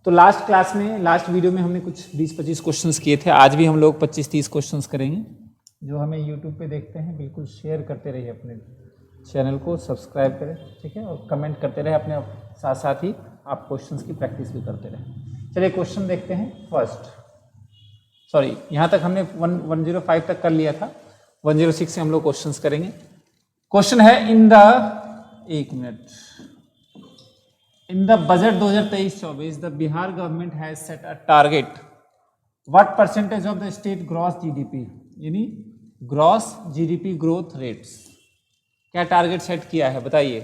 तो last class में, last video में हमने कुछ 20-25 क्वेश्चंस किए थे। आज भी हम लोग 25-30 क्वेश्चंस करेंगे। जो हमें यूट्यूब पे देखते हैं बिल्कुल शेयर करते रहिए, अपने चैनल को सब्सक्राइब करें, ठीक है, और कमेंट करते रहे, अपने साथ साथ ही आप क्वेश्चंस की प्रैक्टिस भी करते रहें। चलिए क्वेश्चन देखते हैं। फर्स्ट, सॉरी, यहाँ तक हमने 105 तक कर लिया था। 106 से हम लोग क्वेश्चंस करेंगे। क्वेश्चन है, इन द, एक minute, in the budget 2023-24 the Bihar government has set a target, what percentage of the state gross GDP, यानी ग्रॉस जीडीपी ग्रोथ रेट्स, क्या टारगेट सेट किया है बताइए।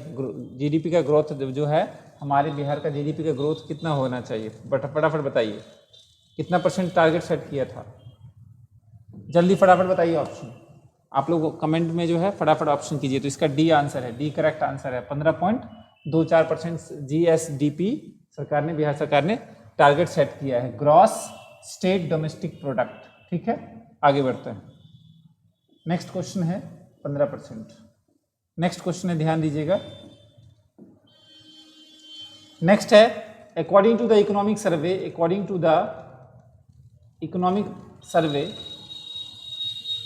जीडीपी का ग्रोथ जो है, हमारे बिहार का जीडीपी का ग्रोथ कितना होना चाहिए, फटाफट बताइए, कितना परसेंट टारगेट सेट किया था, जल्दी फटाफट बताइए। ऑप्शन आप लोग कमेंट में जो है फटाफट ऑप्शन कीजिए। तो इसका डी आंसर है, डी करेक्ट आंसर है। 15.24% जीएसडीपी सरकार ने, बिहार सरकार ने टारगेट सेट किया है, ग्रॉस स्टेट डोमेस्टिक प्रोडक्ट। ठीक है, आगे बढ़ते हैं। नेक्स्ट क्वेश्चन है 15%। नेक्स्ट क्वेश्चन है, ध्यान दीजिएगा। नेक्स्ट है, according to the economic survey, according to the economic survey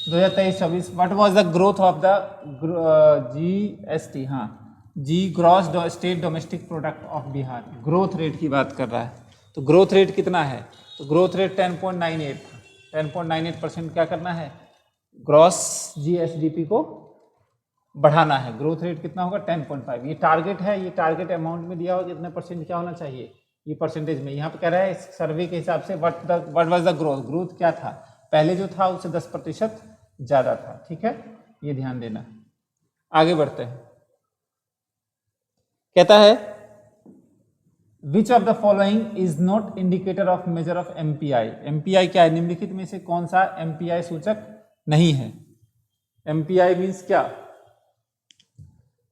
2023-24 what was the growth of the GST, हाँ जी, gross state domestic product of Bihar, growth rate की बात कर रहा है। तो ग्रोथ रेट कितना है, तो ग्रोथ रेट 10.98 था। 10.98% क्या करना है, ग्रॉस जीएसडीपी को बढ़ाना है। ग्रोथ रेट कितना होगा, 10.5। ये टारगेट है, ये टारगेट अमाउंट में दिया होगा, कितने परसेंट क्या होना चाहिए, ये परसेंटेज में। यहाँ पे कह रहा है सर्वे के हिसाब से what was the growth, growth क्या था, पहले जो था उससे 10% ज्यादा था। ठीक है, ये ध्यान देना। आगे बढ़ते हैं। कहता है, विच of the following is not indicator of measure of MPI. MPI क्या है, निम्नलिखित में से कौन सा एमपीआई सूचक नहीं है। एमपीआई मीन्स क्या,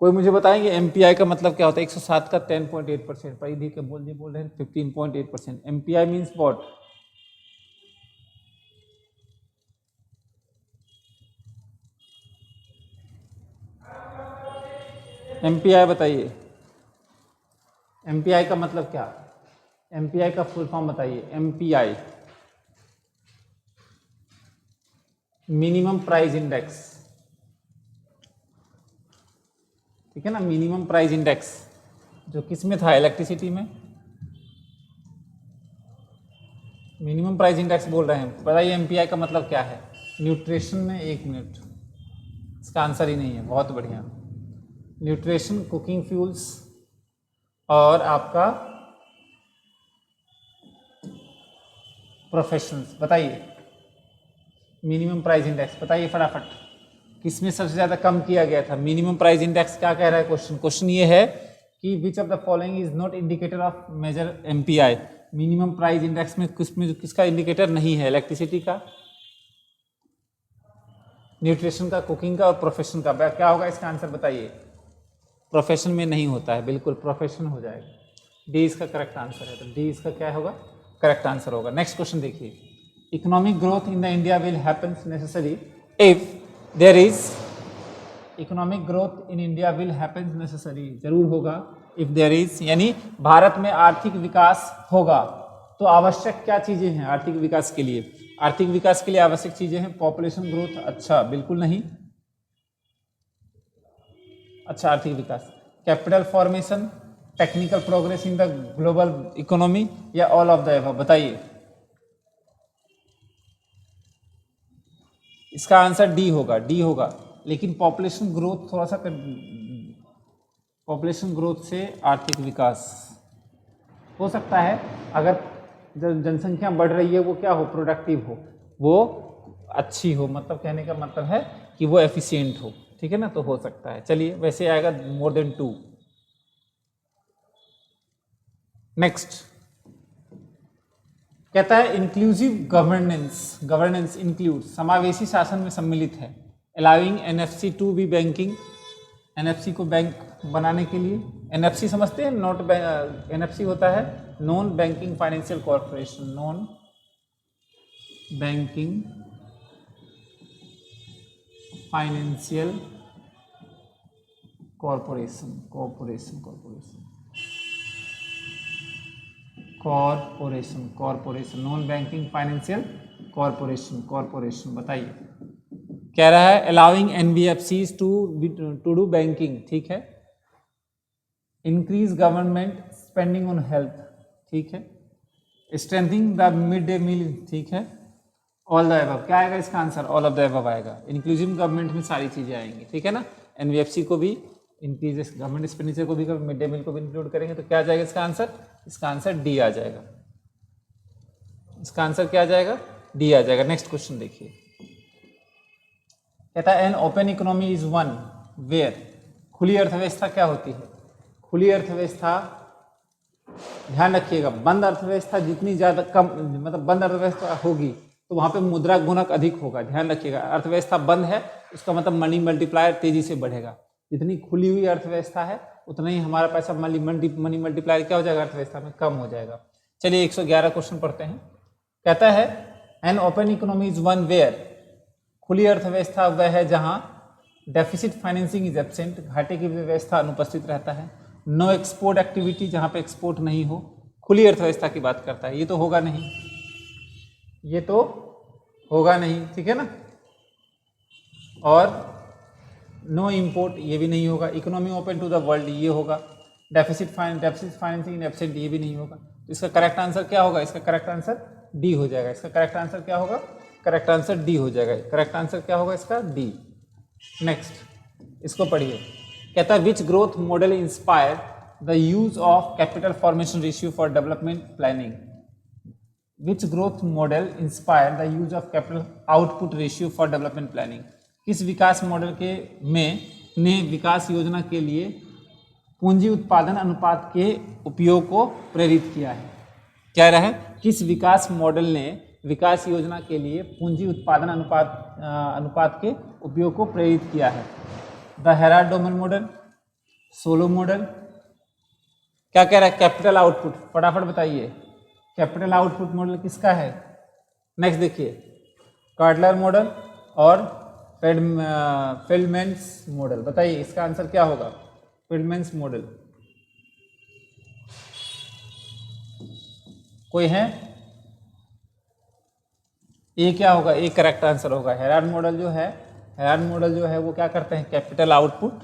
कोई मुझे बताएंगे एमपीआई का मतलब क्या होता है। 107 का 10.8%, परिधि के बोल रहे हैं 15.8%। एमपीआई मीन्स व्हाट, एमपीआई बताइए, एमपीआई का मतलब क्या, एमपीआई का फुल फॉर्म बताइए। एमपीआई मिनिमम प्राइस इंडेक्स, ठीक है ना, मिनिमम प्राइस इंडेक्स जो किस में था, इलेक्ट्रिसिटी में। मिनिमम प्राइस इंडेक्स बोल रहे हैं, बताइए एमपीआई का मतलब क्या है। न्यूट्रिशन में, एक मिनट, इसका आंसर ही नहीं है, बहुत बढ़िया। न्यूट्रिशन, कुकिंग फ्यूल्स और आपका प्रोफेशंस, बताइए मिनिमम प्राइस इंडेक्स, बताइए फटाफट, किसमें सबसे ज्यादा कम किया गया था। मिनिमम प्राइस इंडेक्स क्या कह रहा है क्वेश्चन, क्वेश्चन ये है कि which of the following is not indicator of major MPI. Minimum price index में किसका इंडिकेटर नहीं है, इलेक्ट्रिसिटी का, न्यूट्रिशन का, कुकिंग का और प्रोफेशन का। क्या होगा इसका आंसर बताइए। प्रोफेशन में नहीं होता है, बिल्कुल प्रोफेशन हो जाएगा। डी इसका करेक्ट आंसर है, तो डी इसका क्या होगा, करेक्ट आंसर होगा। नेक्स्ट क्वेश्चन देखिए, economic growth in the India will happens necessary if there is, economic growth in India will happens necessary, जरूर होगा, इफ देयर इज यानी भारत में आर्थिक विकास होगा तो आवश्यक क्या चीजें हैं आर्थिक विकास के लिए। आर्थिक विकास के लिए आवश्यक चीजें हैं, पॉपुलेशन ग्रोथ, अच्छा बिल्कुल नहीं, अच्छा आर्थिक विकास, capital formation, technical progress in the global economy, या ऑल ऑफ द एबव, बताइए। इसका आंसर डी होगा, डी होगा। लेकिन पॉपुलेशन ग्रोथ थोड़ा सा, पॉपुलेशन ग्रोथ से आर्थिक विकास हो सकता है, अगर जनसंख्या बढ़ रही है वो क्या हो, प्रोडक्टिव हो, वो अच्छी हो, मतलब कहने का मतलब है कि वो एफिशिएंट हो, ठीक है ना, तो हो सकता है। चलिए, वैसे आएगा मोर देन 2। नेक्स्ट कहता है, इंक्लूसिव गवर्नेंस, गवर्नेंस इंक्लूड, समावेशी शासन में सम्मिलित है, allowing NFC to be banking, NFC को बैंक बनाने के लिए, एनएफसी समझते हैं, नोट एनएफसी होता है non banking financial corporation, non banking financial corporation, corporation, corporation, non banking financial corporation, corporation. बताइए, कह रहा है allowing NBFCs to do banking, ठीक है। Increase government spending on health, ठीक है। Strengthening the mid day meal, ठीक है। ऑल द अबव, क्या आएगा इसका आंसर? ऑल ऑफ द अबव आएगा। इंक्लूसिव गवर्नमेंट में सारी चीजें आएंगी, ठीक है ना। एनबीएफसी को भी इंक्रीज गवर्नमेंट एक्सपेंडिचर को भी, मिड डे मील को भी इंक्लूड करेंगे तो क्या आ जाएगा इसका आंसर? इसका आंसर डी आ जाएगा। इसका आंसर क्या आ जाएगा? डी आ जाएगा। नेक्स्ट क्वेश्चन देखिए, कहता है an open economy is one where, खुली अर्थव्यवस्था क्या होती है? खुली अर्थव्यवस्था, ध्यान रखिएगा, बंद अर्थव्यवस्था जितनी ज्यादा कम, मतलब बंद अर्थव्यवस्था होगी तो वहां पे मुद्रा गुणक अधिक होगा। ध्यान रखिएगा, अर्थव्यवस्था बंद है उसका मतलब मनी मल्टीप्लायर तेजी से बढ़ेगा। जितनी खुली हुई अर्थव्यवस्था है उतना ही हमारा पैसा मनी मल्टीप्लायर क्या हो जाएगा? अर्थव्यवस्था में कम हो जाएगा। चलिए 111 क्वेश्चन पढ़ते हैं। कहता है an open economy is one where, खुली अर्थव्यवस्था वह है जहां डेफिसिट फाइनेंसिंग इज एब्सेंट, घाटे की व्यवस्था अनुपस्थित रहता है। नो एक्सपोर्ट एक्टिविटी, जहां पे एक्सपोर्ट नहीं हो। खुली अर्थव्यवस्था की बात करता है, ये तो होगा नहीं, ये तो होगा नहीं, ठीक है ना। और नो इंपोर्ट, ये भी नहीं होगा। Economy open to the world, ये होगा। डेफिसिट फाइनेंसिंग एब्सेंट, ये भी नहीं होगा। तो इसका करेक्ट आंसर क्या होगा? इसका करेक्ट आंसर डी हो जाएगा। इसका करेक्ट आंसर क्या होगा? करेक्ट आंसर डी हो जाएगा। करेक्ट आंसर क्या होगा इसका? डी। नेक्स्ट, इसको पढ़िए। कहता है which growth model inspire the use of capital formation ratio for development planning. Which growth model inspire the use of capital output ratio for development planning. किस विकास मॉडल के ने विकास योजना के लिए पूंजी उत्पादन अनुपात के उपयोग को प्रेरित किया है? क्या रहा है? किस विकास मॉडल ने विकास योजना के लिए पूंजी उत्पादन अनुपात के उपयोग को प्रेरित किया है? द हेराल्ड-डोमन मॉडल, सोलो मॉडल, क्या कह रहा है? कैपिटल आउटपुट, फटाफट बताइए, कैपिटल आउटपुट मॉडल किसका है? नेक्स्ट देखिए, कार्डलर मॉडल और फेल्डमैन्स मॉडल। बताइए इसका आंसर क्या होगा? फेल्डमैन्स मॉडल, कोई है? ए क्या होगा? ए करेक्ट आंसर होगा। हेराल्ड मॉडल जो है, हेराल्ड मॉडल जो है वो क्या करते हैं? Capital output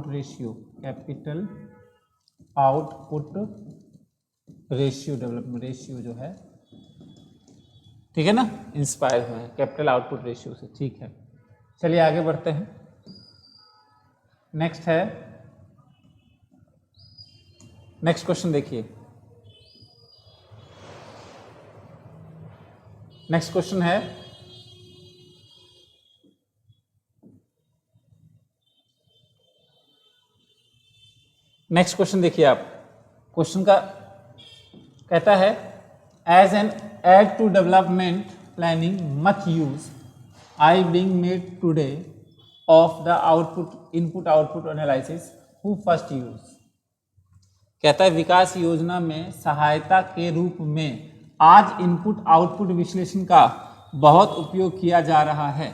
ratio, capital output ratio, development ratio जो है, ठीक है ना, इंस्पायर हुए हैं कैपिटल आउटपुट रेशियो से, ठीक है। चलिए आगे बढ़ते हैं। नेक्स्ट है, नेक्स्ट क्वेश्चन देखिए। नेक्स्ट क्वेश्चन है नेक्स्ट क्वेश्चन देखिए आप। क्वेश्चन का कहता है as an aid to development planning much use I being made today of the output input output analysis who first use. कहता है विकास योजना में सहायता के रूप में आज इनपुट आउटपुट विश्लेषण का बहुत उपयोग किया जा रहा है।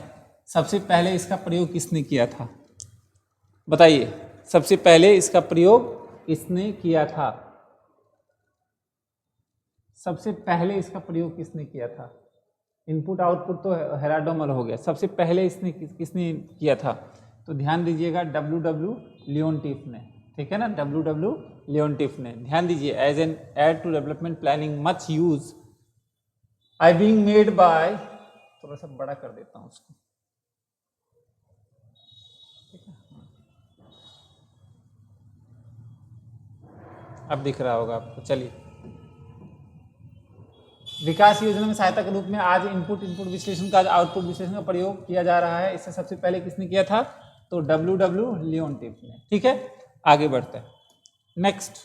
सबसे पहले इसका प्रयोग किसने किया था? बताइए, सबसे पहले इसका प्रयोग किसने किया था? सबसे पहले इसका प्रयोग किसने किया था? इनपुट आउटपुट तो हेराल्ड-डोमन हो गया, सबसे पहले इसने किसने किया था? तो ध्यान दीजिएगा, डब्ल्यू लियोनटिफ ने, ठीक है ना, डब्ल्यू लियोनटिफ ने। ध्यान दीजिए, as an aid to development planning much use I being made by, थोड़ा सा बड़ा कर देता हूं उसको, ठीक है, अब दिख रहा होगा आपको। चलिए, विकास योजना में सहायता के रूप में आज इनपुट विश्लेषण का आउटपुट विश्लेषण का प्रयोग किया जा रहा है। इससे सबसे पहले किसने किया था? तो डब्ल्यू लियोनटिफ ने, ठीक है। आगे बढ़ते हैं। नेक्स्ट,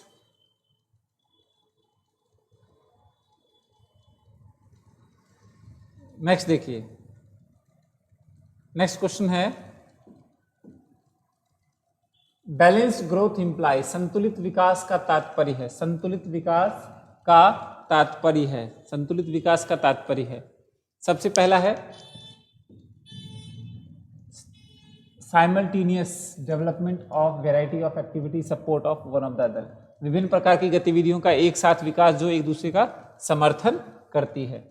नेक्स्ट देखिए, नेक्स्ट क्वेश्चन है बैलेंस्ड ग्रोथ इंप्लाई, संतुलित विकास का तात्पर्य है, संतुलित विकास का तात्पर्य है, संतुलित विकास का तात्पर्य है। सबसे पहला है simultaneous development of variety of activity support of one of the other. विभिन्न प्रकार की गतिविधियों का एक साथ विकास जो एक दूसरे का समर्थन करती है।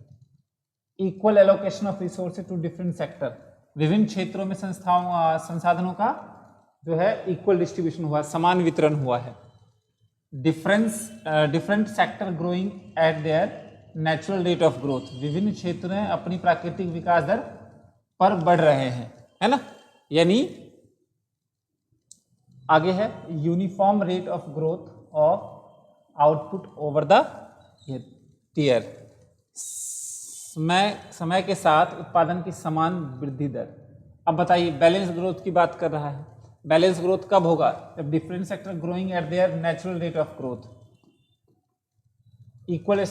Equal allocation of resources to different sector, विभिन्न क्षेत्रों में संसाधनों का जो है इक्वल डिस्ट्रीब्यूशन हुआ, समान वितरण हुआ है। Different sector growing at there natural rate of growth, विभिन्न क्षेत्र अपनी प्राकृतिक विकास दर पर बढ़ रहे हैं, है ना। यानी आगे है uniform rate of growth of output over the year, समय के साथ उत्पादन की समान वृद्धि दर। अब बताइए बैलेंस ग्रोथ की बात कर रहा है, बैलेंस ग्रोथ कब होगा, जब different sector growing at there natural rate of growth. Equal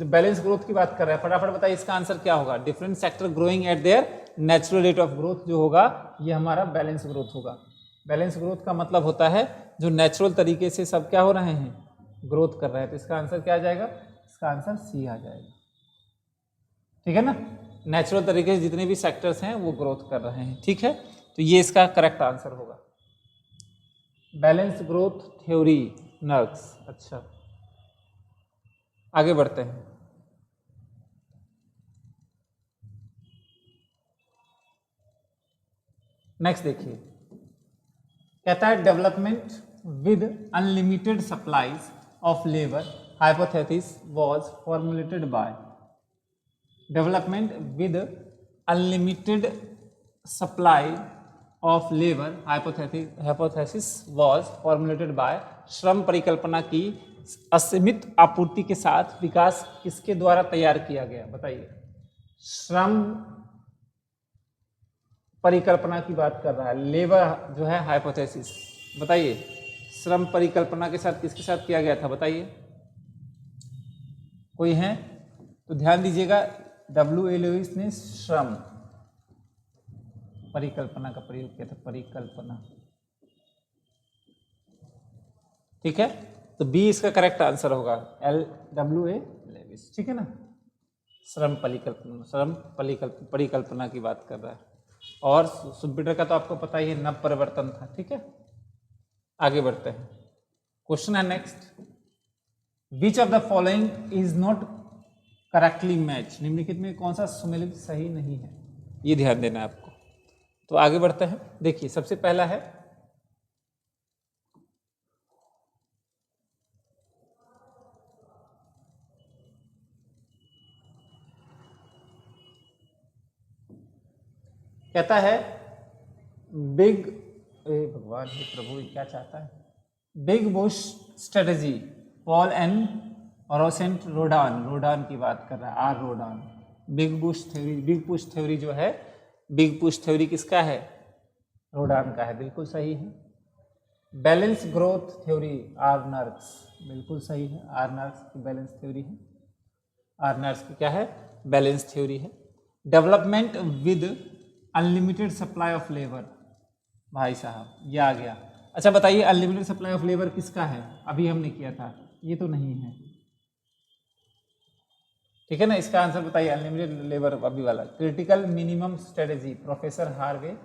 balance growth की बात कर रहा है, फटाफट बताइए इसका आंसर क्या होगा। Different sector growing at there natural rate of growth जो होगा ये हमारा बैलेंस ग्रोथ होगा। बैलेंस ग्रोथ का मतलब होता है जो नेचुरल तरीके से सब क्या हो रहे हैं, ग्रोथ कर रहे हैं। तो इसका आंसर क्या आ जाएगा, इसका आंसर सी आ जाएगा, ठीक है ना। नेचुरल तरीके से जितने भी सेक्टर्स हैं वो ग्रोथ कर रहे हैं, ठीक है। तो ये इसका करेक्ट आंसर होगा, बैलेंस ग्रोथ थ्योरी नर्क्स। अच्छा आगे बढ़ते हैं। नेक्स्ट देखिए, कहता है development with unlimited supplies of labour hypothesis was formulated bye. Development with unlimited supply of labour hypothesis was formulated bye. श्रम परिकल्पना की असीमित आपूर्ति के साथ विकास किसके द्वारा तैयार किया गया, बताइए। श्रम परिकल्पना की बात कर रहा है, लेबर जो है हाइपोथेसिस, बताइए श्रम परिकल्पना के साथ किसके साथ किया गया था, बताइए कोई है तो ध्यान दीजिएगा। W.A. लुईस ने श्रम परिकल्पना का प्रयोग किया था, परिकल्पना, ठीक है। तो बी इसका करेक्ट आंसर होगा, W.A. लुईस, ठीक है ना। श्रम परिकल्पना की बात कर रहा है। और सुब्बीडर का तो आपको पता ही है, नव परिवर्तन था, ठीक है। आगे बढ़ते हैं, क्वेश्चन है next, which of the following is not correctly match, निम्नलिखित में कौन सा सुमेलित सही नहीं है, ये ध्यान देना है आपको। तो आगे बढ़ते हैं, देखिए सबसे पहला है कहता है बिग, भगवान हे प्रभु क्या चाहता है, big push strategy, Paul N Rosenstein Rodan की बात कर रहा है, R Rodan. Big push theory जो है, बिग बुश थ्योरी किसका है, रोडान का है, बिल्कुल सही है। Balance growth theory R Nurkse, बिल्कुल सही है, आर नर्क्स की बैलेंस थ्योरी है, आर नर्क्स की क्या है, बैलेंस थ्योरी है। Development with unlimited supply of labour, भाई साहब ये आ गया। अच्छा बताइए अनलिमिटेड सप्लाई ऑफ लेबर किसका है, अभी हमने किया था, ये तो नहीं है, ठीक है ना। इसका आंसर बताइए अनलिमिटेड लेबर, अभी वाला critical minimum strategy, professor Harvey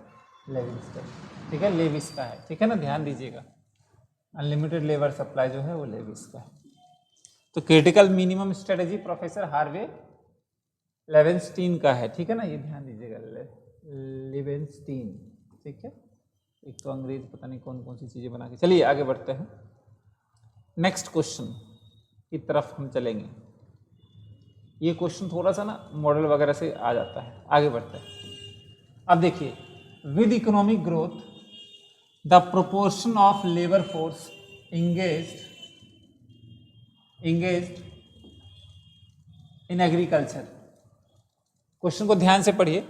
Lewis, ठीक है, लेविस का है, ठीक है ना, ध्यान दीजिएगा। अनलिमिटेड लेबर सप्लाई जो है वो लेविस का है। तो critical minimum strategy professor Harvey Leibenstein का है, ठीक है ना, ये ध्यान दीजिएगा, लेवेंस्टीन, ठीक है। एक तो अंग्रेज पता नहीं कौन कौन सी चीजें बना के। चलिए आगे बढ़ते हैं, नेक्स्ट क्वेश्चन की तरफ हम चलेंगे। ये क्वेश्चन थोड़ा सा ना मॉडल वगैरह से आ जाता है, आगे बढ़ते हैं। अब देखिए, with economic growth the proportion of labour force engaged in agriculture. Question को ध्यान से पढ़िए,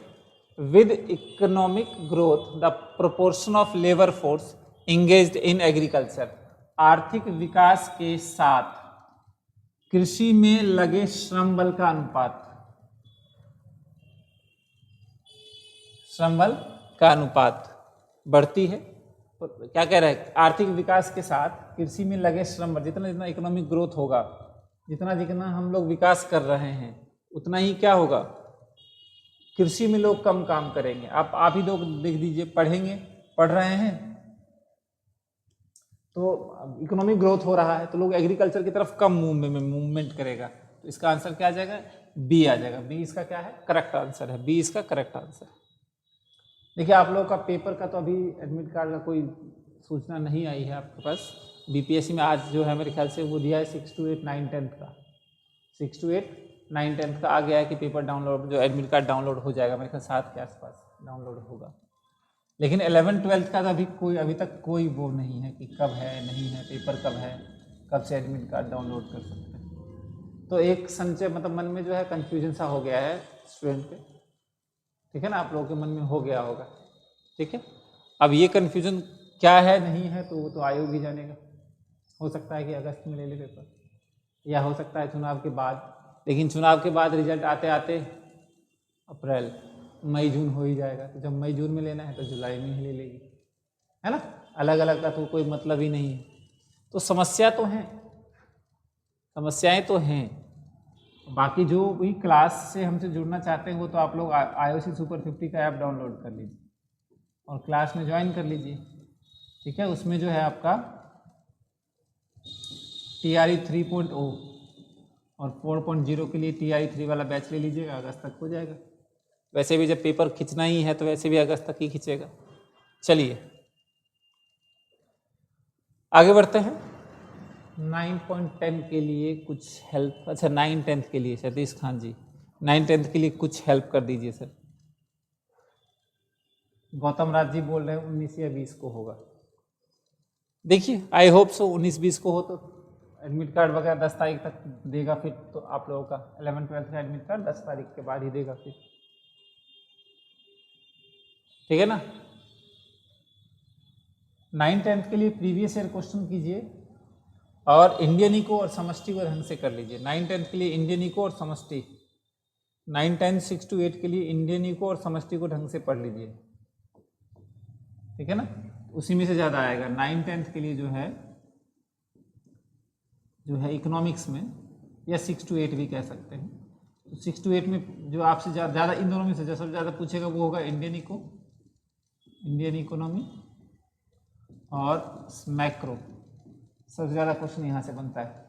with economic growth the proportion of labour force engaged in agriculture, आर्थिक विकास के साथ कृषि में लगे श्रम बल का अनुपात, श्रम बल का अनुपात बढ़ती है। तो क्या कह रहा है, आर्थिक विकास के साथ कृषि में लगे श्रम बल, जितना जितना इकोनॉमिक ग्रोथ होगा, जितना जितना हम लोग विकास कर रहे हैं, उतना ही क्या होगा, कृषि में लोग कम काम करेंगे। आप ही लोग देख दीजिए, पढ़ रहे हैं, तो इकोनॉमिक ग्रोथ हो रहा है तो लोग एग्रीकल्चर की तरफ कम मूवमेंट करेगा, तो इसका आंसर क्या आ जाएगा, बी आ जाएगा। बी इसका क्या है, करेक्ट आंसर है, बी इसका करेक्ट आंसर है। देखिए आप लोगों का पेपर का तो अभी एडमिट कार्ड का कोई सूचना नहीं आई है आपके पास। बीपीएससी में आज जो है मेरे ख्याल से वो दिया है 6 to 8 9 10th का, 6 to 8 9 10th का आ गया है कि पेपर डाउनलोड, जो एडमिट कार्ड डाउनलोड हो जाएगा मेरे ख्याल 7 के आसपास डाउनलोड होगा। लेकिन 11 12th का तो अभी तक कोई वो नहीं है कि कब है, नहीं है, पेपर कब है, कब से एडमिट कार्ड डाउनलोड कर सकते हैं। तो एक संचय मतलब मन में जो है कन्फ्यूजन सा हो गया है स्टूडेंट के, ठीक है ना, आप लोगों के मन में हो गया होगा, ठीक है। अब ये कन्फ्यूजन क्या है नहीं है तो वो तो आयोग ही जानेगा। हो सकता है कि अगस्त में ले ले पेपर, या हो सकता है चुनाव के बाद, लेकिन चुनाव के बाद रिजल्ट आते आते अप्रैल मई जून हो ही जाएगा। तो जब मई जून में लेना है तो जुलाई में ही ले लेगी, है ना, अलग अलग का तो कोई मतलब ही नहीं है। तो समस्या तो है, समस्याएं तो हैं। बाकी जो भी क्लास से हमसे जुड़ना चाहते हैं वो तो आप लोग IOC सुपर 50 का ऐप डाउनलोड कर लीजिए और क्लास में ज्वाइन कर लीजिए, ठीक है। उसमें जो है आपका TRE 3.0 और 4.0 के लिए TRE 3 वाला बैच ले लीजिएगा, अगस्त तक हो जाएगा। वैसे भी जब पेपर खींचना ही है तो वैसे भी अगस्त तक ही खींचेगा। चलिए आगे बढ़ते हैं। 9.10 के लिए कुछ हेल्प, अच्छा 9 10th के लिए सतीश खान जी 9 10th के लिए कुछ हेल्प कर दीजिए सर। गौतम राज जी बोल रहे हैं 19 या 20 को होगा। देखिए आई होप सो 19-20 को हो तो एडमिट कार्ड वगैरह 10 तारीख तक देगा, फिर तो आप लोगों का 11 12th का एडमिट कार्ड 10 तारीख के बाद ही देगा फिर, ठीक है ना। 9 10th के लिए प्रीवियस ईयर क्वेश्चन कीजिए और इंडियन इको और समष्टि को ढंग से कर लीजिए। 9 10th के लिए इंडियन इको और समष्टि, 9 10 6 to 8 के लिए इंडियन इको और समष्टि को ढंग से पढ़ लीजिए, ठीक है ना, उसी में से ज़्यादा आएगा। 9 10th के लिए जो है इकोनॉमिक्स में, या 6 to 8 भी कह सकते हैं, तो 6 to 8 में जो आपसे ज़्यादा इन दोनों में से सबसे ज़्यादा पूछेगा वो होगा इंडियन इको, इंडियन इकोनॉमी और मैक्रो, सबसे ज़्यादा क्वेश्चन यहाँ से बनता है,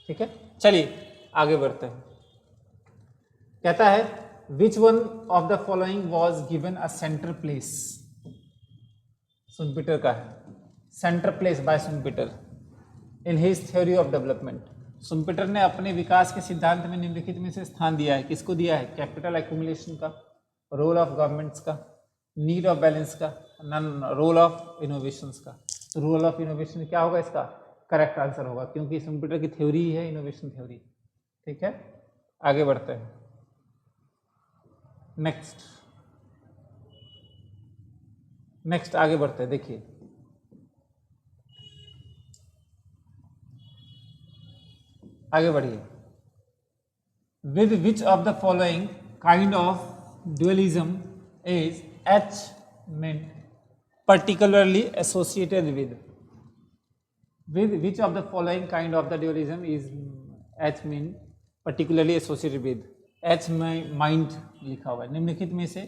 ठीक है। चलिए आगे बढ़ते हैं। कहता है which one of the following was given a centre place, Schumpeter का है, centre place by Schumpeter in his theory of development. Schumpeter ने अपने विकास के सिद्धांत में निम्नलिखित में से स्थान दिया है, किसको दिया है, कैपिटल एक्यूमुलेशन का, रोल ऑफ गवर्नमेंट्स का, नीड ऑफ बैलेंस का, रोल ऑफ इनोवेशंस का। तो रोल ऑफ इनोवेशन क्या होगा, इसका करेक्ट आंसर होगा, क्योंकि सुनपीटर की थ्योरी ही है इनोवेशन थ्योरी, ठीक है। आगे बढ़ते हैं। नेक्स्ट आगे बढ़ते हैं। देखिए आगे बढ़िए। With which of the following kind of dualism is H mean particularly associated with which of the following kind of the dualism is H mean particularly associated with, H में माइंड लिखा हुआ है, निम्नलिखित में से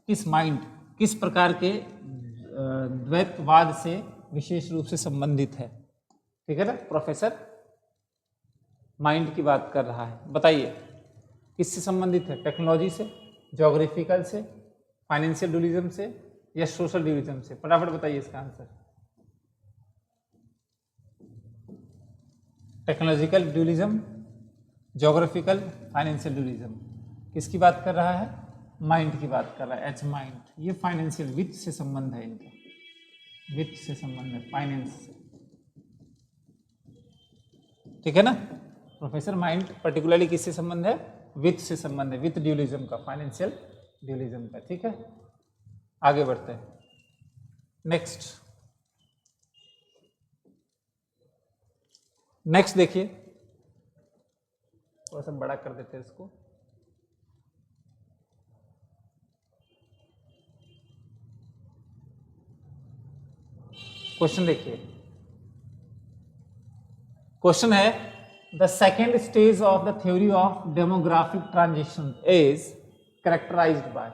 किस माइंड, किस प्रकार के द्वैतवाद से विशेष रूप से संबंधित है, ठीक है ना। प्रोफेसर माइंड की बात कर रहा है, बताइए किससे संबंधित है, टेक्नोलॉजी से, ज्योग्राफिकल से, फाइनेंशियल ड्यूलिज्म से या सोशल ड्यूलिज्म से, फटाफट बताइए इसका answer. Technological dualism, geographical, financial dualism, किसकी बात कर रहा है, माइंड की बात कर रहा है, एच माइंड। ये फाइनेंशियल वित्त से संबंध है, इनका वित्त से संबंध है, फाइनेंस से, ठीक है ना। प्रोफेसर माइंड पर्टिकुलरली किससे संबंध है, वित्त से संबंध है, वित्त ड्यूलिज्म का, फाइनेंशियल ड्यूलिज्म का, ठीक है। आगे बढ़ते हैं। नेक्स्ट देखिए, थोड़ा सा बड़ा कर देते हैं इसको। क्वेश्चन देखिए, क्वेश्चन है the second stage of the theory of demographic transition is characterized by.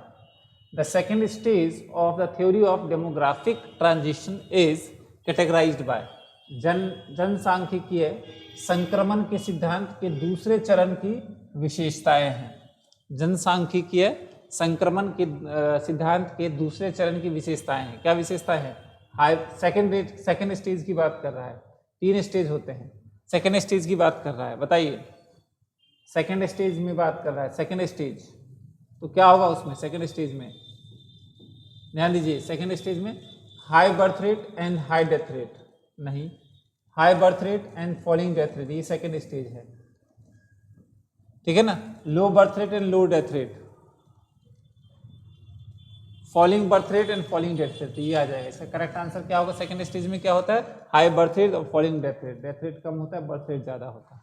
The second stage of the theory of demographic transition is categorized by जनसांख्यिकीय संक्रमण के सिद्धांत के दूसरे चरण की विशेषताएं हैं। जनसांख्यिकीय संक्रमण के सिद्धांत के दूसरे चरण की विशेषताएं हैं। क्या विशेषताएं हैं? हाई सेकेंड स्टेज की बात कर रहा है। 3 स्टेज होते हैं, सेकेंड स्टेज की बात कर रहा है। बताइए, सेकेंड स्टेज में बात कर रहा है। सेकेंड स्टेज तो क्या होगा उसमें? सेकेंड स्टेज में ध्यान दीजिए, सेकेंड स्टेज में high birth rate and high death rate नहीं, high birth rate and falling death rate, ये सेकेंड स्टेज है, ठीक है ना। Low birth rate and low death rate, falling birth rate and falling death rate, ये आ जाएगा। इसका करेक्ट आंसर क्या होगा? सेकेंड स्टेज में क्या होता है? हाई बर्थ रेट और falling death rate. Death rate कम होता है, बर्थ रेट ज्यादा होता है,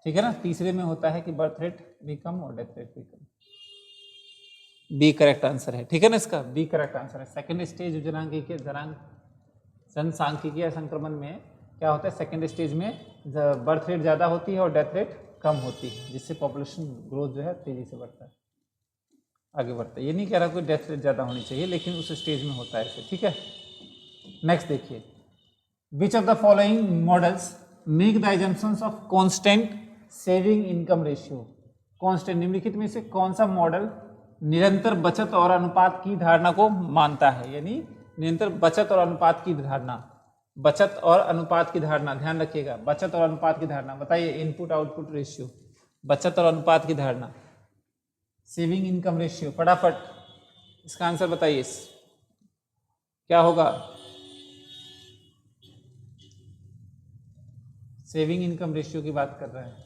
ठीक है ना। तीसरे में होता है कि बर्थ रेट भी कम और डेथ रेट भी कम। बी करेक्ट आंसर है, ठीक है ना। इसका बी करेक्ट आंसर है। सेकेंड स्टेज जनसांख्यिकीय संक्रमण में क्या होता है? सेकेंड स्टेज में बर्थ रेट ज्यादा होती है और डेथ रेट कम होती है, जिससे पॉपुलेशन ग्रोथ जो है तेजी से बढ़ता है, आगे बढ़ता है। ये नहीं कह रहा कोई डेथ रेट ज्यादा होनी चाहिए, लेकिन उस स्टेज में होता है ऐसे, ठीक है। नेक्स्ट देखिए, विच of the following models make the assumptions of constant saving income ratio. Constant, निम्नलिखित में से कौन सा मॉडल निरंतर बचत और अनुपात की धारणा को मानता है? यानी निरंतर बचत और अनुपात की धारणा, बचत और अनुपात की धारणा, ध्यान रखिएगा, बचत और अनुपात की धारणा। बताइए, इनपुट आउटपुट रेशियो, बचत और अनुपात की धारणा, सेविंग इनकम रेशियो, फटाफट इसका आंसर बताइए क्या होगा? सेविंग इनकम रेशियो की बात कर रहे हैं।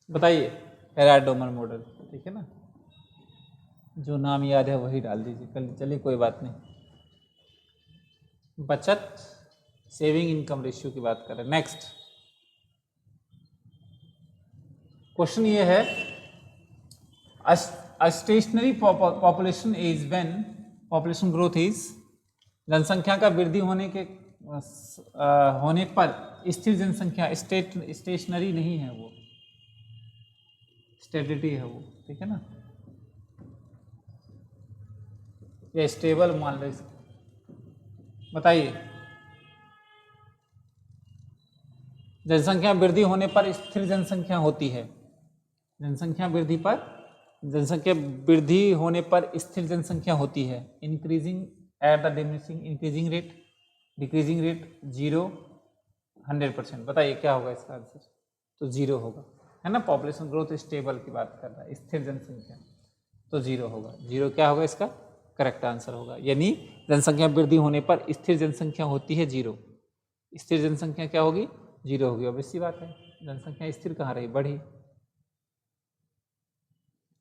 बताइए, हेराल्ड-डोमर मॉडल, ठीक है ना। जो नाम याद है वही डाल दीजिए, कल चलिए कोई बात नहीं। बचत सेविंग इनकम रेशियो की बात कर रहे हैं। नेक्स्ट क्वेश्चन ये है, stationary population is when population growth is, जनसंख्या का वृद्धि होने पर स्थिर जनसंख्या, स्टेशनरी नहीं है वो, स्टेबिलिटी है वो, ठीक है ना, या स्टेबल मान लो इसको। बताइए, जनसंख्या वृद्धि होने पर स्थिर जनसंख्या होती है, जनसंख्या वृद्धि होने पर स्थिर जनसंख्या होती है। Increasing at the diminishing increasing rate, decreasing rate, 0, 100%। बताइए क्या होगा इसका आंसर? तो 0 होगा, है ना। पॉपुलेशन ग्रोथ स्टेबल की बात कर रहा है, स्थिर जनसंख्या, तो 0 होगा। 0 क्या होगा इसका करेक्ट आंसर होगा। यानी जनसंख्या वृद्धि होने पर स्थिर जनसंख्या होती है 0, स्थिर जनसंख्या क्या होगी? 0 होगी। ऑब्वियस सी बात है, जनसंख्या स्थिर कहाँ रही, बढ़ी।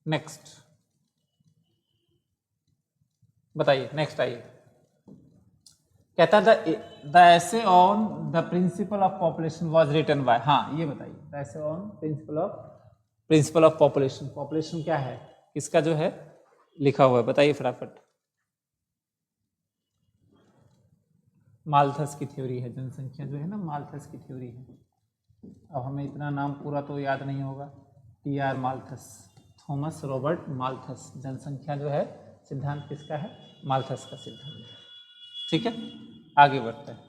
नेक्स्ट बताइए, नेक्स्ट आइए। कहता the essay on the principle of population was written by, हाँ ये बताइए, the essay on principle of population, population क्या है, किसका जो है लिखा हुआ है, बताइए फटाफट। माल्थस की थ्योरी है, जनसंख्या जो है ना माल्थस की थ्योरी है। अब हमें इतना नाम पूरा तो याद नहीं होगा। TR. Malthus, Thomas Robert Malthus, जनसंख्या जो है सिद्धांत किसका है? माल्थस का सिद्धांत, ठीक है। आगे बढ़ते हैं,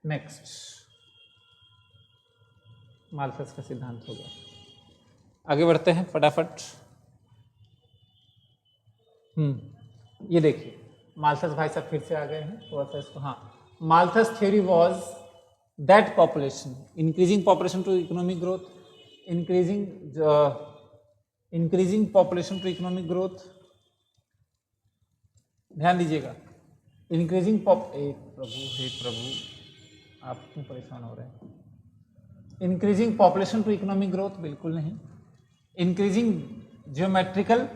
नेक्स्ट माल्थस का सिद्धांत हो गया। आगे बढ़ते हैं फटाफट। ये देखिए, माल्थस भाई साहब फिर से आ गए हैं, थोड़ा सा इसको, हाँ। Malthus theory was that population, increasing population to economic growth, increasing population to economic growth, ध्यान दीजिएगा, इंक्रीजिंग हे प्रभु आप क्यों परेशान हो रहे हैं? Increasing population to economic growth बिल्कुल नहीं। Increasing geometrical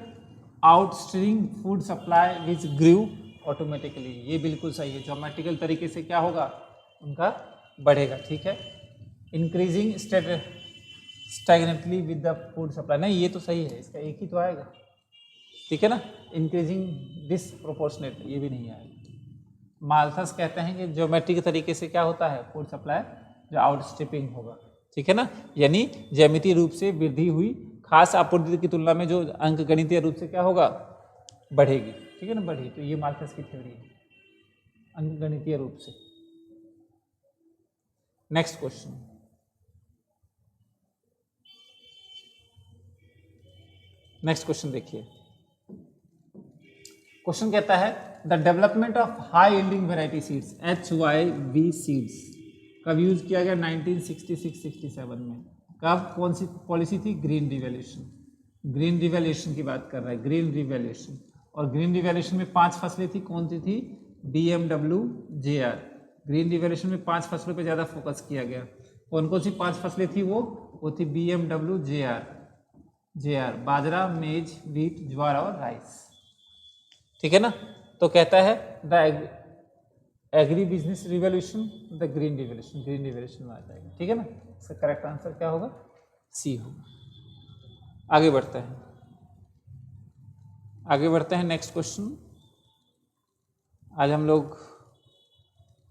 outstream food supply which grew automatically, ये बिल्कुल सही है। ज्योमेट्रिकल तरीके से क्या होगा उनका बढ़ेगा, ठीक है। Increasing stagnantly with the food supply, नहीं ये तो सही है, इसका एक ही तो आएगा, ठीक है ना, इंक्रीजिंग डिसप्रोपोर्शनेट, ये भी नहीं आएगा। माल्थस कहते हैं कि ज्योमेट्री के तरीके से क्या होता है, फूड सप्लाई जो आउटस्ट्रिपिंग होगा, ठीक है ना, यानी ज्यामितीय रूप से वृद्धि हुई खास आपूर्ति की तुलना में जो अंक गणितीय रूप से क्या होगा, बढ़ेगी, ठीक है ना, बढ़ेगी। तो ये माल्थस की थ्योरी है अंक गणितीय रूप से। नेक्स्ट क्वेश्चन, नेक्स्ट क्वेश्चन देखिए। क्वेश्चन कहता है the development of high yielding variety seeds HYV seeds कब यूज किया गया, 1966-67 में। कब, कौन सी पॉलिसी थी, ग्रीन रिवॉल्यूशन। ग्रीन रिवॉल्यूशन की बात कर रहा है, ग्रीन रिवॉल्यूशन। और ग्रीन रिवॉल्यूशन में 5 फसलें थी, कौन सी थी, BMW JR। ग्रीन रिवॉल्यूशन में 5 फसलों पे ज़्यादा फोकस किया गया। कौन कौन सी 5 फसलें थी, वो थी BMW JR, बाजरा, मेज, व्हीट, ज्वार और राइस, ठीक है ना। तो कहता है the agri business revolution, the green revolution, green revolution में आ जाएगा, ठीक है ना। इसका करेक्ट आंसर क्या होगा, सी होगा। आगे बढ़ते हैं, आगे बढ़ते हैं। नेक्स्ट क्वेश्चन, आज हम लोग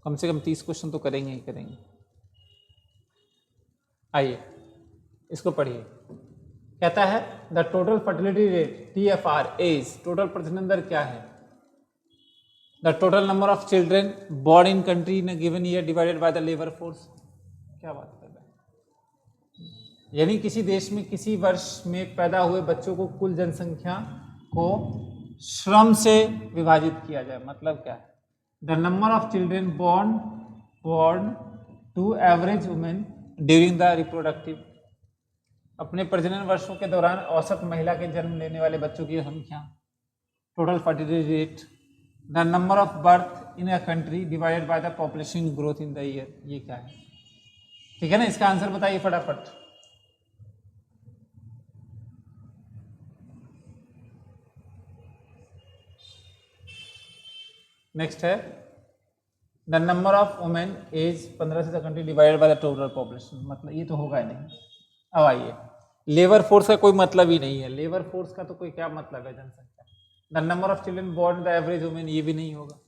कम से कम 30 क्वेश्चन तो करेंगे ही करेंगे। आइए इसको पढ़िए। कहता है the total fertility rate TFR as, टोटल प्रजनन दर क्या है, the total number of children born in country in given year divided by the labour force. क्या बात कर रहा है, यानी किसी देश में किसी वर्ष में पैदा हुए बच्चों को कुल जनसंख्या को श्रम से विभाजित किया जाए। मतलब क्या है, the number of children born to average women during the reproductive, अपने प्रजनन वर्षों के दौरान औसत महिला के जन्म लेने वाले बच्चों की संख्या। Total fertility rate, the number of birth in a country divided by the population growth in the year. ये क्या है, ठीक है ना, इसका आंसर बताइए फटाफट। नेक्स्ट है the number of women age 15 से the country divided by the total population. मतलब ये तो होगा ही नहीं। अब आइए, लेबर फोर्स का कोई मतलब ही नहीं है, लेबर फोर्स का तो कोई क्या मतलब है, जनसंख्या। The number of children born the average women, ये भी नहीं होगा।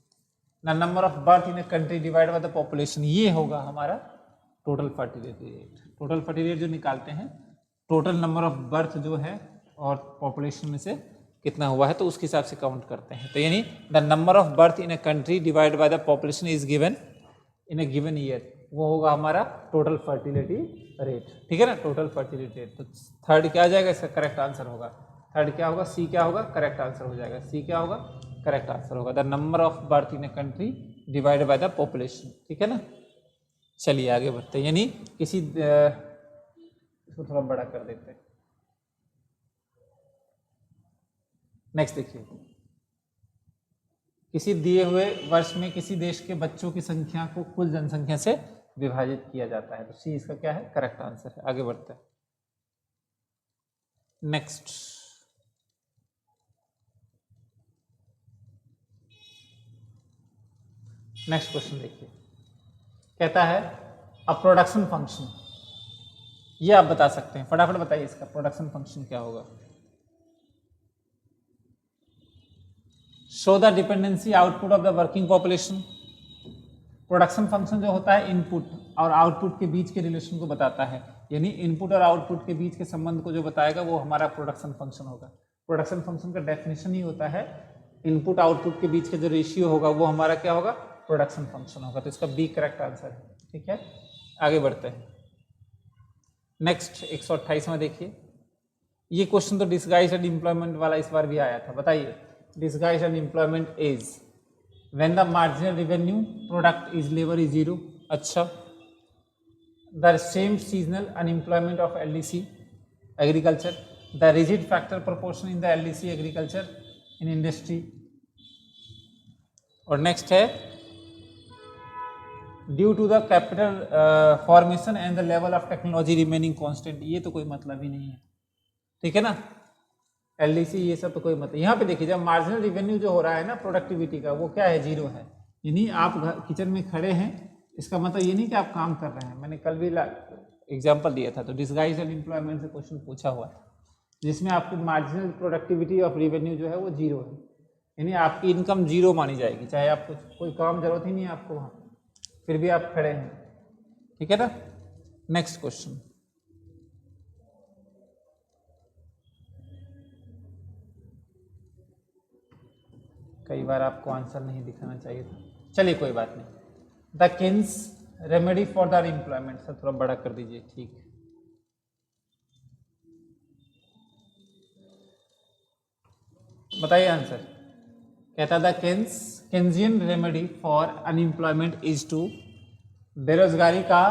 The number of birth in a country divide by the population, ये होगा हमारा total fertility rate. Total fertility rate जो निकालते हैं, टोटल नंबर ऑफ बर्थ जो है और पॉपुलेशन में से कितना हुआ है तो उसके हिसाब से काउंट करते हैं। तो यानी the number of birth in a country divide by the population is given in A given year, वो होगा हमारा टोटल फर्टिलिटी रेट, ठीक है ना, टोटल फर्टिलिटी रेट। तो थर्ड क्या आ जाएगा, इसका करेक्ट आंसर होगा, थर्ड क्या होगा, सी क्या होगा, करेक्ट आंसर हो जाएगा, सी क्या होगा, करेक्ट आंसर होगा, the number of birth in a country divided by the population, ठीक है ना। चलिए आगे बढ़ते हैं, यानी किसी इसको थोड़ा बड़ा कर देते हैं। नेक्स्ट देखिए, किसी दिए हुए वर्ष में किसी देश के बच्चों की संख्या को कुल जनसंख्या से विभाजित किया जाता है। तो सी इसका क्या है, करेक्ट आंसर है। आगे बढ़ते हैं। नेक्स्ट, नेक्स्ट क्वेश्चन देखिए, कहता है अ प्रोडक्शन फंक्शन, ये आप बता सकते हैं, फटाफट बताइए इसका प्रोडक्शन फंक्शन क्या होगा। Show the dependency output of the working population. Production function जो होता है इनपुट और आउटपुट के बीच के रिलेशन को बताता है, यानी इनपुट और आउटपुट के बीच के संबंध को जो बताएगा वो हमारा प्रोडक्शन फंक्शन होगा। प्रोडक्शन फंक्शन का डेफिनेशन ही होता है इनपुट आउटपुट के बीच का जो रेशियो होगा वो हमारा क्या होगा, प्रोडक्शन फंक्शन होगा। तो इसका बी करेक्ट आंसर है, ठीक है। आगे बढ़ते हैं। नेक्स्ट 128 में देखिए, ये क्वेश्चन तो डिस्गाइज एंड एम्प्लॉयमेंट वाला इस बार भी आया था। बताइए, disguise and employment is when the marginal revenue product is labor is zero। अच्छा, the same seasonal unemployment of LDC agriculture, the rigid factor proportion in the LDC agriculture in industry। और next है due to the capital formation and the level of technology remaining constant. ये तो कोई मतलब ही नहीं है, ठीक है ना, LDC ये सब तो कोई मतलब। यहाँ पे देखिए, जब मार्जिनल रिवेन्यू जो हो रहा है ना प्रोडक्टिविटी का, वो क्या है, जीरो है। यानी आप किचन में खड़े हैं, इसका मतलब ये नहीं कि आप काम कर रहे हैं। मैंने कल भी एग्जांपल दिया था, तो डिस्गाइज एंड एम्प्लॉयमेंट से क्वेश्चन पूछा हुआ है। जिसमें आपकी मार्जिनल प्रोडक्टिविटी ऑफ रेवेन्यू जो है वो जीरो है, यानी आपकी इनकम जीरो मानी जाएगी, चाहे आपको कोई काम जरूरत ही नहीं है आपको वहाँ, फिर भी आप खड़े हैं। ठीक है ना। नेक्स्ट क्वेश्चन, कई बार आपको आंसर नहीं दिखाना चाहिए था, चलिए कोई बात नहीं। The Keynes remedy for the unemployment, sir थोड़ा बड़ा कर दीजिए, ठीक। बताइए आंसर। कहता the Keynesian remedy for unemployment is to, बेरोजगारी का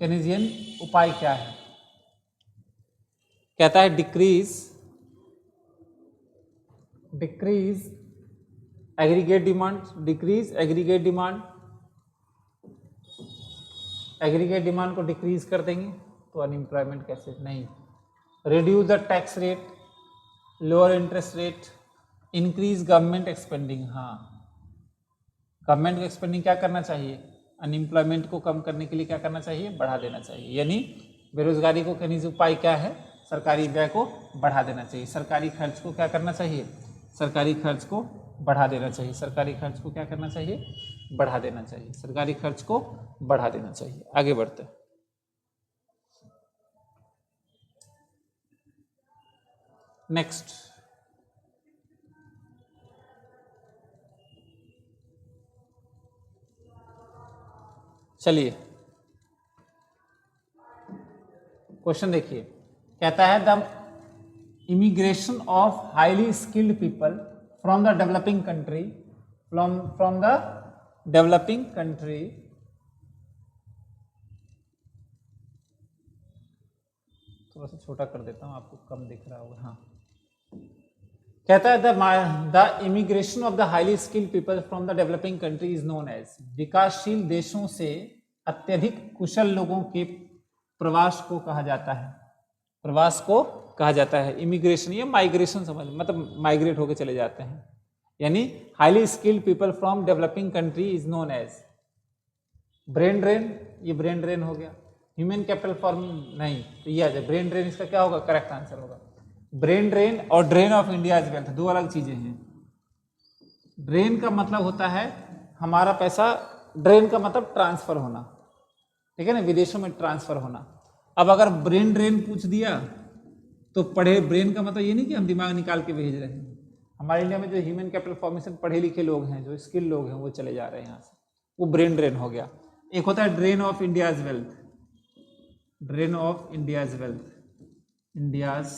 केन्जियन उपाय क्या है? कहता है decrease aggregate demand, decrease aggregate demand, aggregate demand को डिक्रीज कर देंगे तो अनएम्प्लॉयमेंट कैसे? नहीं। Reduce the tax rate, lower interest rate, increase government expending. हाँ, गवर्नमेंट को एक्सपेंडिंग क्या करना चाहिए? अनएम्प्लॉयमेंट को कम करने के लिए क्या करना चाहिए? बढ़ा देना चाहिए। यानी बेरोजगारी को करने से उपाय क्या है? सरकारी व्यय को बढ़ा देना चाहिए। सरकारी खर्च को क्या करना चाहिए? सरकारी खर्च को बढ़ा देना चाहिए। सरकारी खर्च को क्या करना चाहिए? बढ़ा देना चाहिए। सरकारी खर्च को बढ़ा देना चाहिए। आगे बढ़ते हैं। नेक्स्ट, चलिए क्वेश्चन देखिए। कहता है the immigration of highly skilled people from the developing country, from the developing country, थोड़ा सा छोटा कर देता हूं, आपको कम दिख रहा होगा। हाँ, कहता है the immigration of the highly skilled people from the developing country is known as, विकासशील देशों से अत्यधिक कुशल लोगों के प्रवास को कहा जाता है। प्रवास को कहा जाता है। इमिग्रेशन या माइग्रेशन समझ, मतलब माइग्रेट होकर चले जाते हैं। यानी highly skilled people from developing country is known as brain drain, ये ब्रेन ड्रेन हो गया। ह्यूमन कैपिटल फॉर्म नहीं, तो ये आ जाए ब्रेन ड्रेन, इसका क्या होगा? करेक्ट आंसर होगा। ब्रेन ड्रेन और ड्रेन ऑफ इंडियाज वेल्थ दो अलग चीजें हैं। ड्रेन का मतलब होता है हमारा पैसा, ड्रेन का मतलब ट्रांसफर होना, ठीक है ना, विदेशों में ट्रांसफर होना। अब अगर ब्रेन ड्रेन पूछ दिया तो पढ़े, ब्रेन का मतलब ये नहीं कि हम दिमाग निकाल के भेज रहे हैं। हमारे इंडिया में जो ह्यूमन कैपिटल फॉर्मेशन पढ़े लिखे लोग हैं, जो स्किल लोग हैं, वो चले जा रहे हैं यहाँ से, वो ब्रेन ड्रेन हो गया। एक होता है drain of India's wealth, drain of India's wealth, India's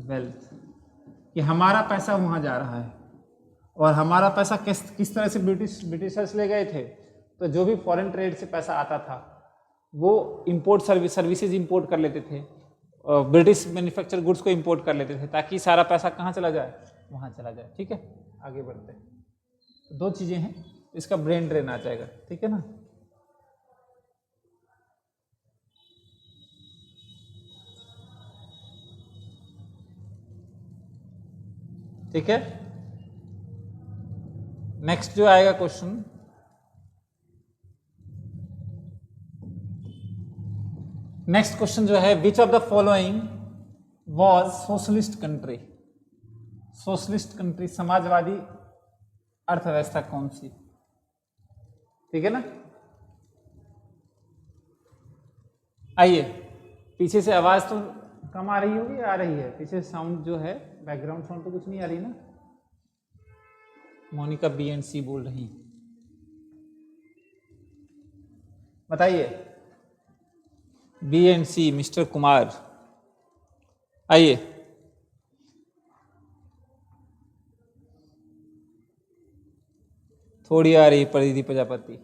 wealth, कि हमारा पैसा वहाँ जा रहा है। और हमारा पैसा किस तरह से ब्रिटिशर्स ले गए थे? तो जो भी फॉरेन ट्रेड से पैसा आता था वो इंपोर्ट सर्विसेज इंपोर्ट कर लेते थे, ब्रिटिश मैन्युफैक्चर गुड्स को इंपोर्ट कर लेते थे, ताकि सारा पैसा कहाँ चला जाए? वहाँ चला जाए। ठीक है, आगे बढ़ते हैं। तो दो चीज़ें हैं, इसका ब्रेन ड्रेन आ जाएगा। ठीक है ना। ठीक है, नेक्स्ट जो आएगा क्वेश्चन, नेक्स्ट क्वेश्चन जो है, विच of the following was socialist country? Socialist country, Samajwadi अर्थव्यवस्था कौन सी? ठीक है ना। आइए, पीछे से आवाज तो कम आ रही होगी, आ रही है? पीछे साउंड जो है, बैकग्राउंड साउंड तो कुछ नहीं आ रही ना? मोनिका बी एंड सी बोल रही, बताइए। B and C, mister Kumar, आइए। थोड़ी आ रही परिधि प्रजापति।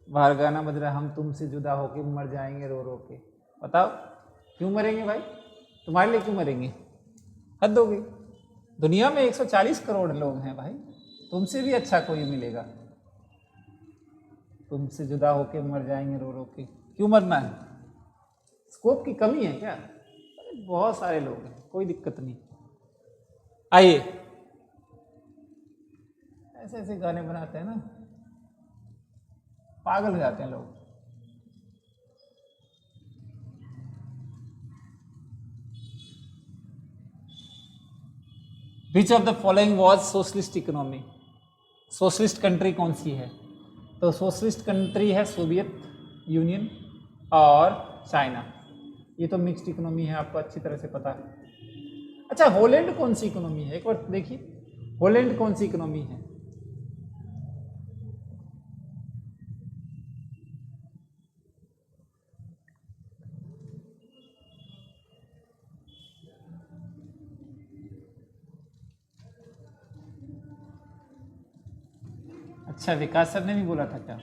बाहर गाना बज रहा है, हम तुमसे जुदा होके मर जाएंगे रो रो के। बताओ क्यों मरेंगे भाई? तुम्हारे लिए क्यों मरेंगे? हद हो गई। दुनिया में 140 करोड़ लोग हैं भाई, तुमसे भी अच्छा कोई मिलेगा। तुमसे जुदा होके मर जाएंगे रो रो के, क्यों मरना है? स्कोप की कमी है क्या? अरे बहुत सारे लोग हैं, कोई दिक्कत नहीं। आइए, ऐसे ऐसे गाने बनाते हैं ना, पागल हो जाते हैं लोग। विच of the following was socialist economy, socialist country कौन सी है? तो सोशलिस्ट कंट्री है सोवियत यूनियन और चाइना। ये तो मिक्स्ड इकोनॉमी है, आपको अच्छी तरह से पता है। अच्छा, हॉलैंड कौन सी इकोनॉमी है? एक बार देखिए, हॉलैंड कौन सी इकोनॉमी है? अच्छा, विकास सर ने भी बोला था क्या?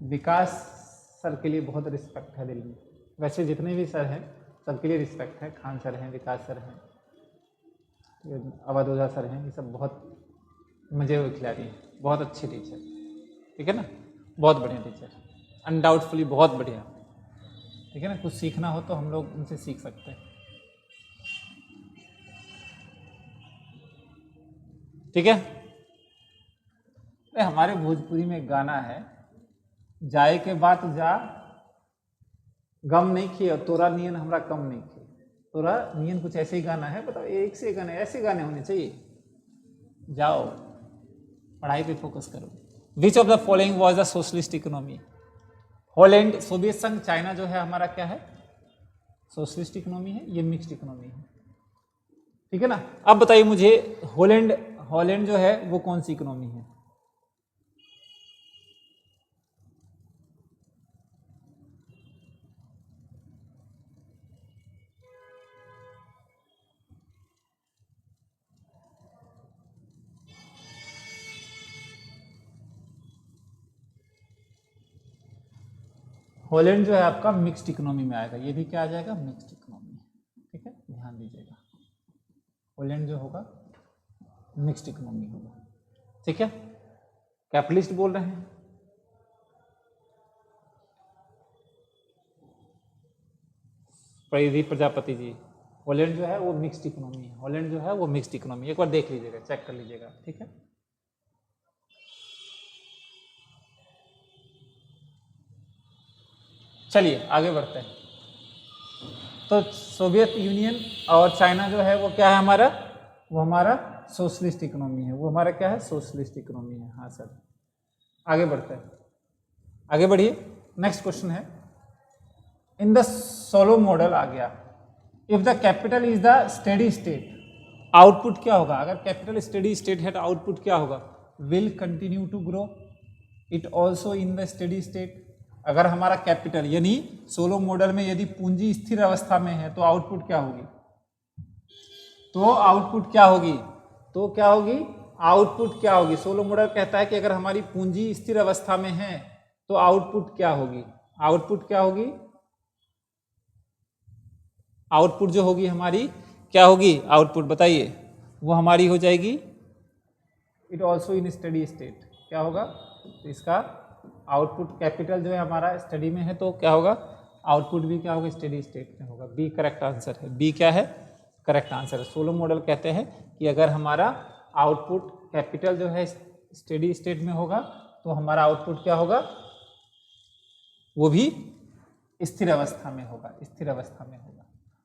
विकास सर के लिए बहुत रिस्पेक्ट है दिल में। वैसे जितने भी सर हैं सबके लिए रिस्पेक्ट है। खान सर हैं, विकास सर हैं, अवध ओझा सर हैं, ये सब बहुत मजे हुए खिलाड़ी हैं, बहुत अच्छे टीचर, ठीक है ना, बहुत बढ़िया टीचर, अनडाउटफुली बहुत बढ़िया, ठीक है ना। कुछ सीखना हो तो हम लोग उनसे सीख सकते हैं, ठीक है। हमारे भोजपुरी में एक गाना है, जाए के बात जा गम नहीं किए और तोरा नियन हमरा कम नहीं किए। तोरा नियन कुछ ऐसे ही गाना है, बताओ, एक से गाने, ऐसे गाने होने चाहिए। जाओ पढ़ाई पे फोकस करो। विच of the following was the socialist economy? Holland, Soviet संघ, चाइना जो है हमारा क्या है? सोशलिस्ट इकोनॉमी है, ये मिक्स्ड इकोनॉमी है, ठीक है ना। अब बताइए मुझे, हॉलैंड जो है वो कौन सी इकोनॉमी है? हॉलैंड जो है आपका मिक्स्ड इकोनॉमी में आएगा, ये भी क्या आ जाएगा? मिक्स्ड इकोनॉमी, ठीक है, ध्यान दीजिएगा। हॉलैंड जो होगा मिक्स्ड इकोनॉमी होगा, ठीक है। कैपिटलिस्ट बोल रहे हैं, परिधि प्रजापति जी। हॉलैंड जो है वो मिक्स्ड इकोनॉमी है, हॉलैंड जो है वो मिक्स्ड इकोनॉमी, एक बार देख लीजिएगा, चेक कर लीजिएगा, ठीक है। चलिए आगे बढ़ते हैं। तो सोवियत यूनियन और चाइना जो है वो क्या है हमारा? वो हमारा सोशलिस्ट इकोनॉमी है, वो हमारा क्या है? सोशलिस्ट इकोनॉमी है। हाँ सर, आगे बढ़ते हैं, आगे बढ़िए। नेक्स्ट क्वेश्चन है, इन द सोलो मॉडल आ गया, if the capital is the steady state, output क्या होगा? अगर कैपिटल स्टेडी स्टेट है तो आउटपुट क्या होगा? Will continue to grow it also in the steady state. अगर हमारा कैपिटल यानी सोलो मॉडल में यदि पूंजी स्थिर अवस्था में है तो आउटपुट क्या होगी? तो आउटपुट क्या होगी? तो क्या होगी? आउटपुट क्या होगी? सोलो मॉडल कहता है कि अगर हमारी पूंजी स्थिर अवस्था में है तो आउटपुट क्या होगी? आउटपुट क्या होगी? आउटपुट जो होगी हमारी क्या होगी? आउटपुट बताइए, वो हमारी हो जाएगी it also in steady state. क्या होगा? तो इसका आउटपुट, कैपिटल जो है हमारा स्टडी में है तो क्या होगा? आउटपुट भी क्या होगा? स्टडी स्टेट में होगा। बी करेक्ट आंसर है, बी क्या है? करेक्ट आंसर है। सोलो मॉडल कहते हैं कि अगर हमारा आउटपुट कैपिटल जो है स्टडी स्टेट में होगा तो हमारा आउटपुट क्या होगा? वो भी स्थिर अवस्था में होगा, स्थिर अवस्था में होगा।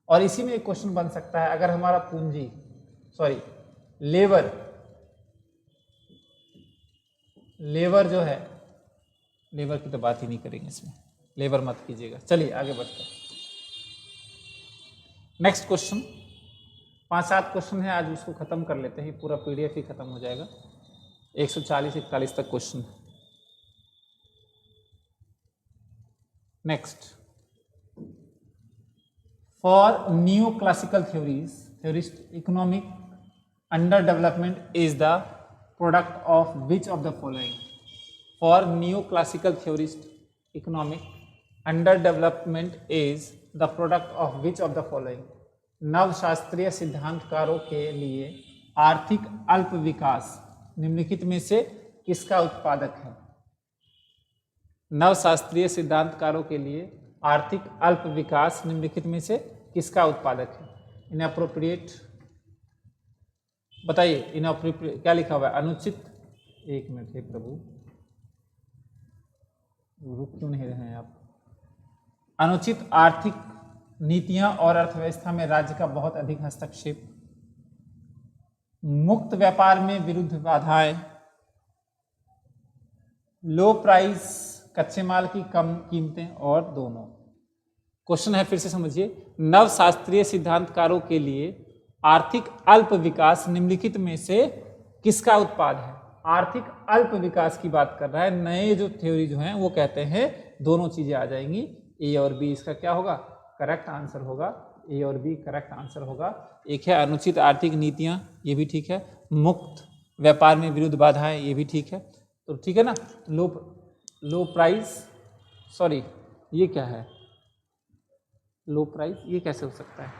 और इसी में एक क्वेश्चन बन सकता है, अगर हमारा पूंजी लेबर जो है, लेबर की तो बात ही नहीं करेंगे इसमें, लेबर मत कीजिएगा। चलिए आगे बढ़ते हैं। नेक्स्ट क्वेश्चन, 5-7 क्वेश्चन है आज, उसको खत्म कर लेते हैं, पूरा पीडीएफ ही खत्म हो जाएगा। 140-41 तक question. Next, for new classical theorist economic under development is the product of which of the following? For new classical theorist economic under development is the product of which of the following? नव शास्त्रीय सिद्धांतकारों के लिए आर्थिक अल्प विकास निम्नलिखित में से किसका उत्पादक है? नव शास्त्रीय सिद्धांतकारों के लिए आर्थिक अल्प विकास निम्नलिखित में से किसका उत्पादक है? इनअप्रोप्रिएट, बताइए इनअप्रोप्रिएट क्या लिखा हुआ है? अनुचित, एक मिनट हे प्रभु, रुक क्यों नहीं रहे हैं आप? अनुचित आर्थिक नीतियां और अर्थव्यवस्था में राज्य का बहुत अधिक हस्तक्षेप, मुक्त व्यापार में विरुद्ध बाधाएं, लो प्राइस कच्चे माल की कम कीमतें, और दोनों। क्वेश्चन है, फिर से समझिए, नव शास्त्रीय सिद्धांतकारों के लिए आर्थिक अल्प विकास निम्नलिखित में से किसका उत्पाद है? आर्थिक अल्प विकास की बात कर रहा है। नए जो थ्योरी जो हैं वो कहते हैं दोनों चीजें आ जाएंगी, ए और बी इसका क्या होगा? करेक्ट आंसर होगा। ए और बी करेक्ट आंसर होगा। एक है अनुचित आर्थिक नीतियां, ये भी ठीक है। मुक्त व्यापार में विरुद्ध बाधाएं, ये भी ठीक है। तो ठीक है ना। लो प्राइस, सॉरी ये क्या है? लो प्राइस, ये कैसे हो सकता है?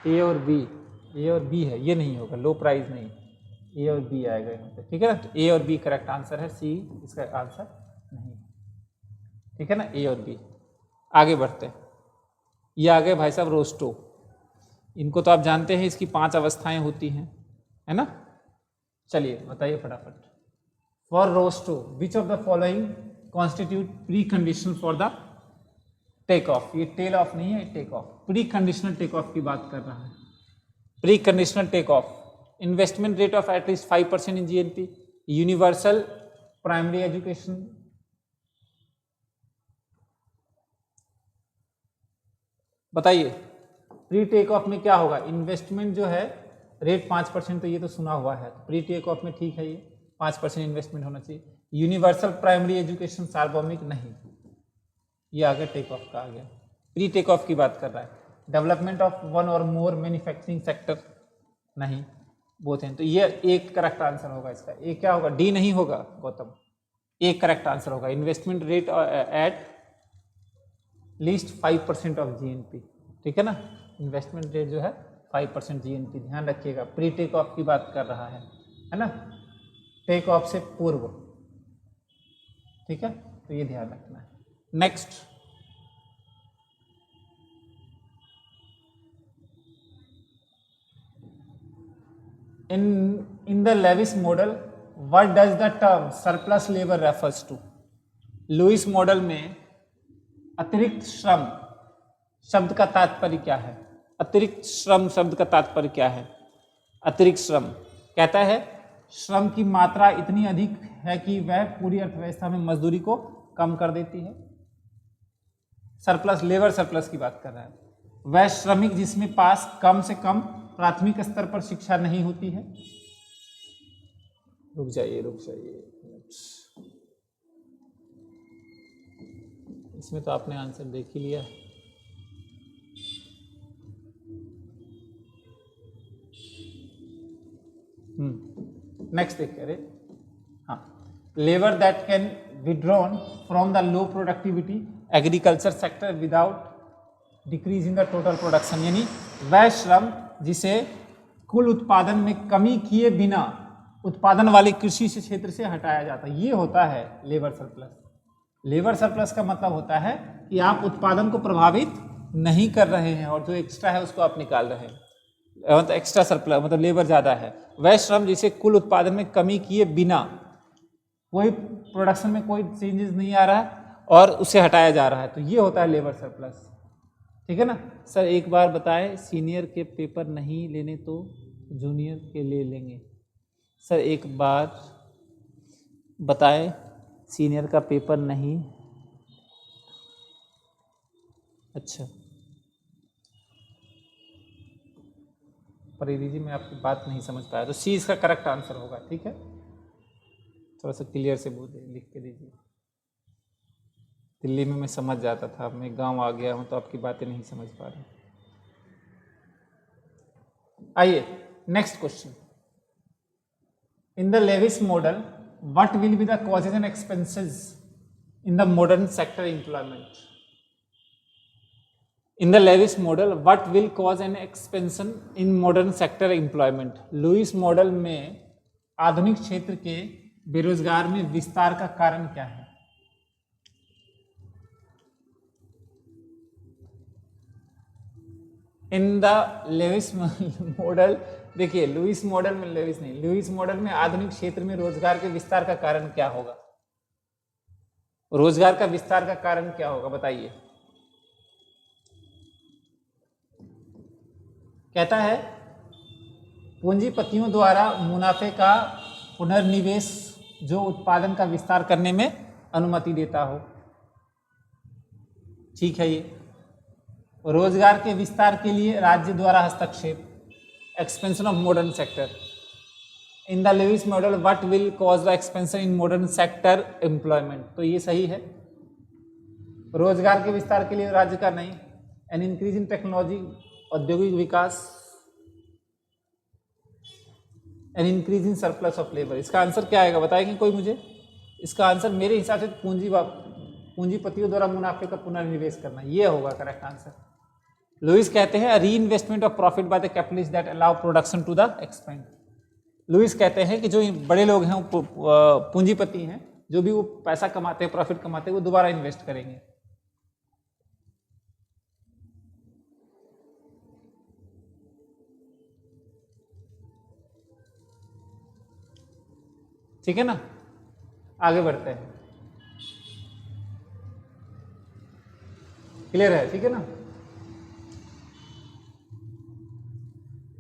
ए और बी है, ये नहीं होगा, लो प्राइस नहीं, ए और बी आएगा यहाँ पे, ठीक है ना। तो ए और बी करेक्ट आंसर है, सी इसका आंसर नहीं, ठीक है ना। ए और बी। आगे बढ़ते हैं। ये आ गए भाई साहब रोस्टो। इनको तो आप जानते हैं, इसकी 5 अवस्थाएं होती हैं, है ना। चलिए बताइए फटाफट। For Rostow which of the following constitute pre condition for the take off? ये टेल ऑफ नहीं है, take off. Pre conditional take off की बात कर रहा है। Pre conditional take off, investment rate of at least 5% in GNP, universal primary education, बताइए pre take off में क्या होगा? इन्वेस्टमेंट जो है रेट 5%, तो ये तो सुना हुआ है। प्री टेक ऑफ में ठीक है, ये 5% इन्वेस्टमेंट होना चाहिए। यूनिवर्सल प्राइमरी एजुकेशन सार्वभौमिक नहीं, ये आ गया टेक ऑफ का आ गया। प्री टेक ऑफ की बात कर रहा है। डेवलपमेंट ऑफ वन और मोर मैन्युफैक्चरिंग सेक्टर नहीं, बोथ हैं। तो ये एक करेक्ट आंसर होगा इसका। ए क्या होगा? डी नहीं होगा गौतम, एक करेक्ट आंसर होगा। Investment rate at least 5% of GNP, ठीक है ना। इन्वेस्टमेंट रेट जो है 5% जीएनपी, ध्यान रखिएगा। प्री टेक ऑफ की बात कर रहा है ना, टेक ऑफ से पूर्व, ठीक है। तो ये ध्यान रखना है। Next, in the Lewis model what does the term surplus labor refers to? Lewis model में अतिरिक्त श्रम शब्द का तात्पर्य क्या है? अतिरिक्त श्रम शब्द का तात्पर्य क्या है? अतिरिक्त श्रम कहता है श्रम की मात्रा इतनी अधिक है कि वह पूरी अर्थव्यवस्था में मजदूरी को कम कर देती है। सरप्लस, लेबर सरप्लस की बात कर रहा है। वह श्रमिक जिसमें पास कम से कम प्राथमिक स्तर पर शिक्षा नहीं होती है। रुक जाइए, इसमें तो आपने आंसर देख ही लिया। नेक्स्ट देख रहे, हाँ, labour that can withdrawn from the low productivity agriculture sector without decrease in the total production, यानी वह श्रम जिसे कुल उत्पादन में कमी किए बिना उत्पादन वाले कृषि से क्षेत्र से हटाया जाता है, ये होता है लेबर सरप्लस। लेबर सरप्लस का मतलब होता है कि आप उत्पादन को प्रभावित नहीं कर रहे हैं और जो एक्स्ट्रा है उसको आप निकाल रहे हैं, मतलब एक्स्ट्रा सरप्लस मतलब लेबर ज़्यादा है। वह श्रम जिसे कुल उत्पादन में कमी किए बिना, कोई प्रोडक्शन में कोई चेंजेस नहीं आ रहा है और उसे हटाया जा रहा है, तो ये होता है लेबर सरप्लस, ठीक है ना। सर एक बार बताएं, सीनियर के पेपर नहीं लेने तो जूनियर के ले लेंगे। सर एक बार बताएं, सीनियर का पेपर नहीं, अच्छा परिधि जी मैं आपकी बात नहीं समझ पाया, तो सी इसका करेक्ट आंसर होगा, ठीक है। थोड़ा सा क्लियर से बोल लिख के दीजिए। दिल्ली में मैं समझ जाता था, अब मैं गांव आ गया हूं तो आपकी बातें नहीं समझ पा रहा। आइए next question. In the Lewis model what will be the causes and expenses in the modern sector employment? In the Lewis model, what will cause an expansion in modern sector employment? Lewis model में आधुनिक क्षेत्र के बेरोजगार में विस्तार का कारण क्या है? इन द लेविस मॉडल, देखिए लुइस मॉडल में, लेविस नहीं, लुइस मॉडल में आधुनिक क्षेत्र में रोजगार के विस्तार का कारण क्या होगा? रोजगार का विस्तार का कारण क्या होगा बताइए। कहता है पूंजीपतियों द्वारा मुनाफे का पुनर्निवेश जो उत्पादन का विस्तार करने में अनुमति देता हो। ठीक है। ये रोजगार के विस्तार के लिए राज्य द्वारा हस्तक्षेप, expansion of modern sector in the Lewis model, what will cause the expansion in modern sector employment. तो ये सही है, रोजगार के विस्तार के लिए राज्य का नहीं। एन इंक्रीज इन टेक्नोलॉजी, औद्योगिक विकास, an increase in surplus of labour. इसका आंसर क्या आएगा बताएंगे कोई मुझे? इसका आंसर मेरे हिसाब से पूंजीपतियों द्वारा मुनाफे का पुनर्निवेश करना, ये होगा करेक्ट आंसर। लुइस कहते हैं re investment of profit by the capitalist that allow production to the expand. Lewis कहते हैं कि जो बड़े लोग हैं, पूंजीपति हैं, जो भी वो पैसा कमाते हैं, प्रॉफिट कमाते हैं, वो दोबारा इन्वेस्ट करेंगे। ठीक है ना, आगे बढ़ते हैं। क्लियर है? ठीक है ना,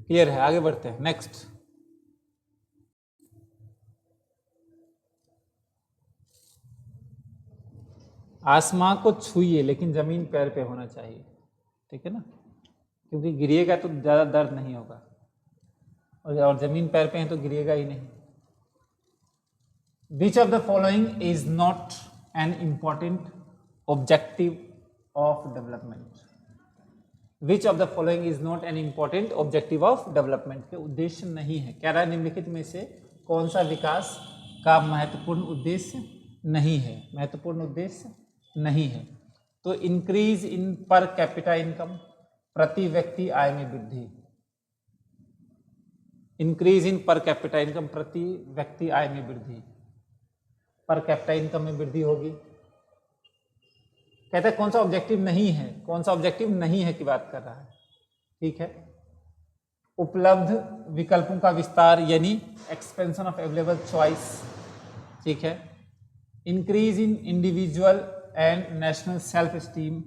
क्लियर है, आगे बढ़ते हैं। नेक्स्ट, आसमां को छूइए लेकिन जमीन पैर पे होना चाहिए। ठीक है ना, क्योंकि गिरिएगा तो ज़्यादा दर्द नहीं होगा, और जमीन पैर पे है तो गिरिएगा ही नहीं। Which of the following is not an important objective of development? Which of the following is not an important objective of development? के उद्देश्य नहीं है। कह रहा है निम्नलिखित में से कौन सा विकास का महत्वपूर्ण उद्देश्य नहीं है? महत्वपूर्ण उद्देश्य नहीं है। तो increase in per capita income, प्रति व्यक्ति आय में वृद्धि। Increase in per capita income, प्रति व्यक्ति आय में वृद्धि, पर कैपिटा इनकम में वृद्धि होगी। कहते हैं कौन सा ऑब्जेक्टिव नहीं है, कौन सा ऑब्जेक्टिव नहीं है की बात कर रहा है। ठीक है, उपलब्ध विकल्पों का विस्तार यानी एक्सपेंशन ऑफ अवेलेबल चॉइस। ठीक है, increase in individual and national self esteem,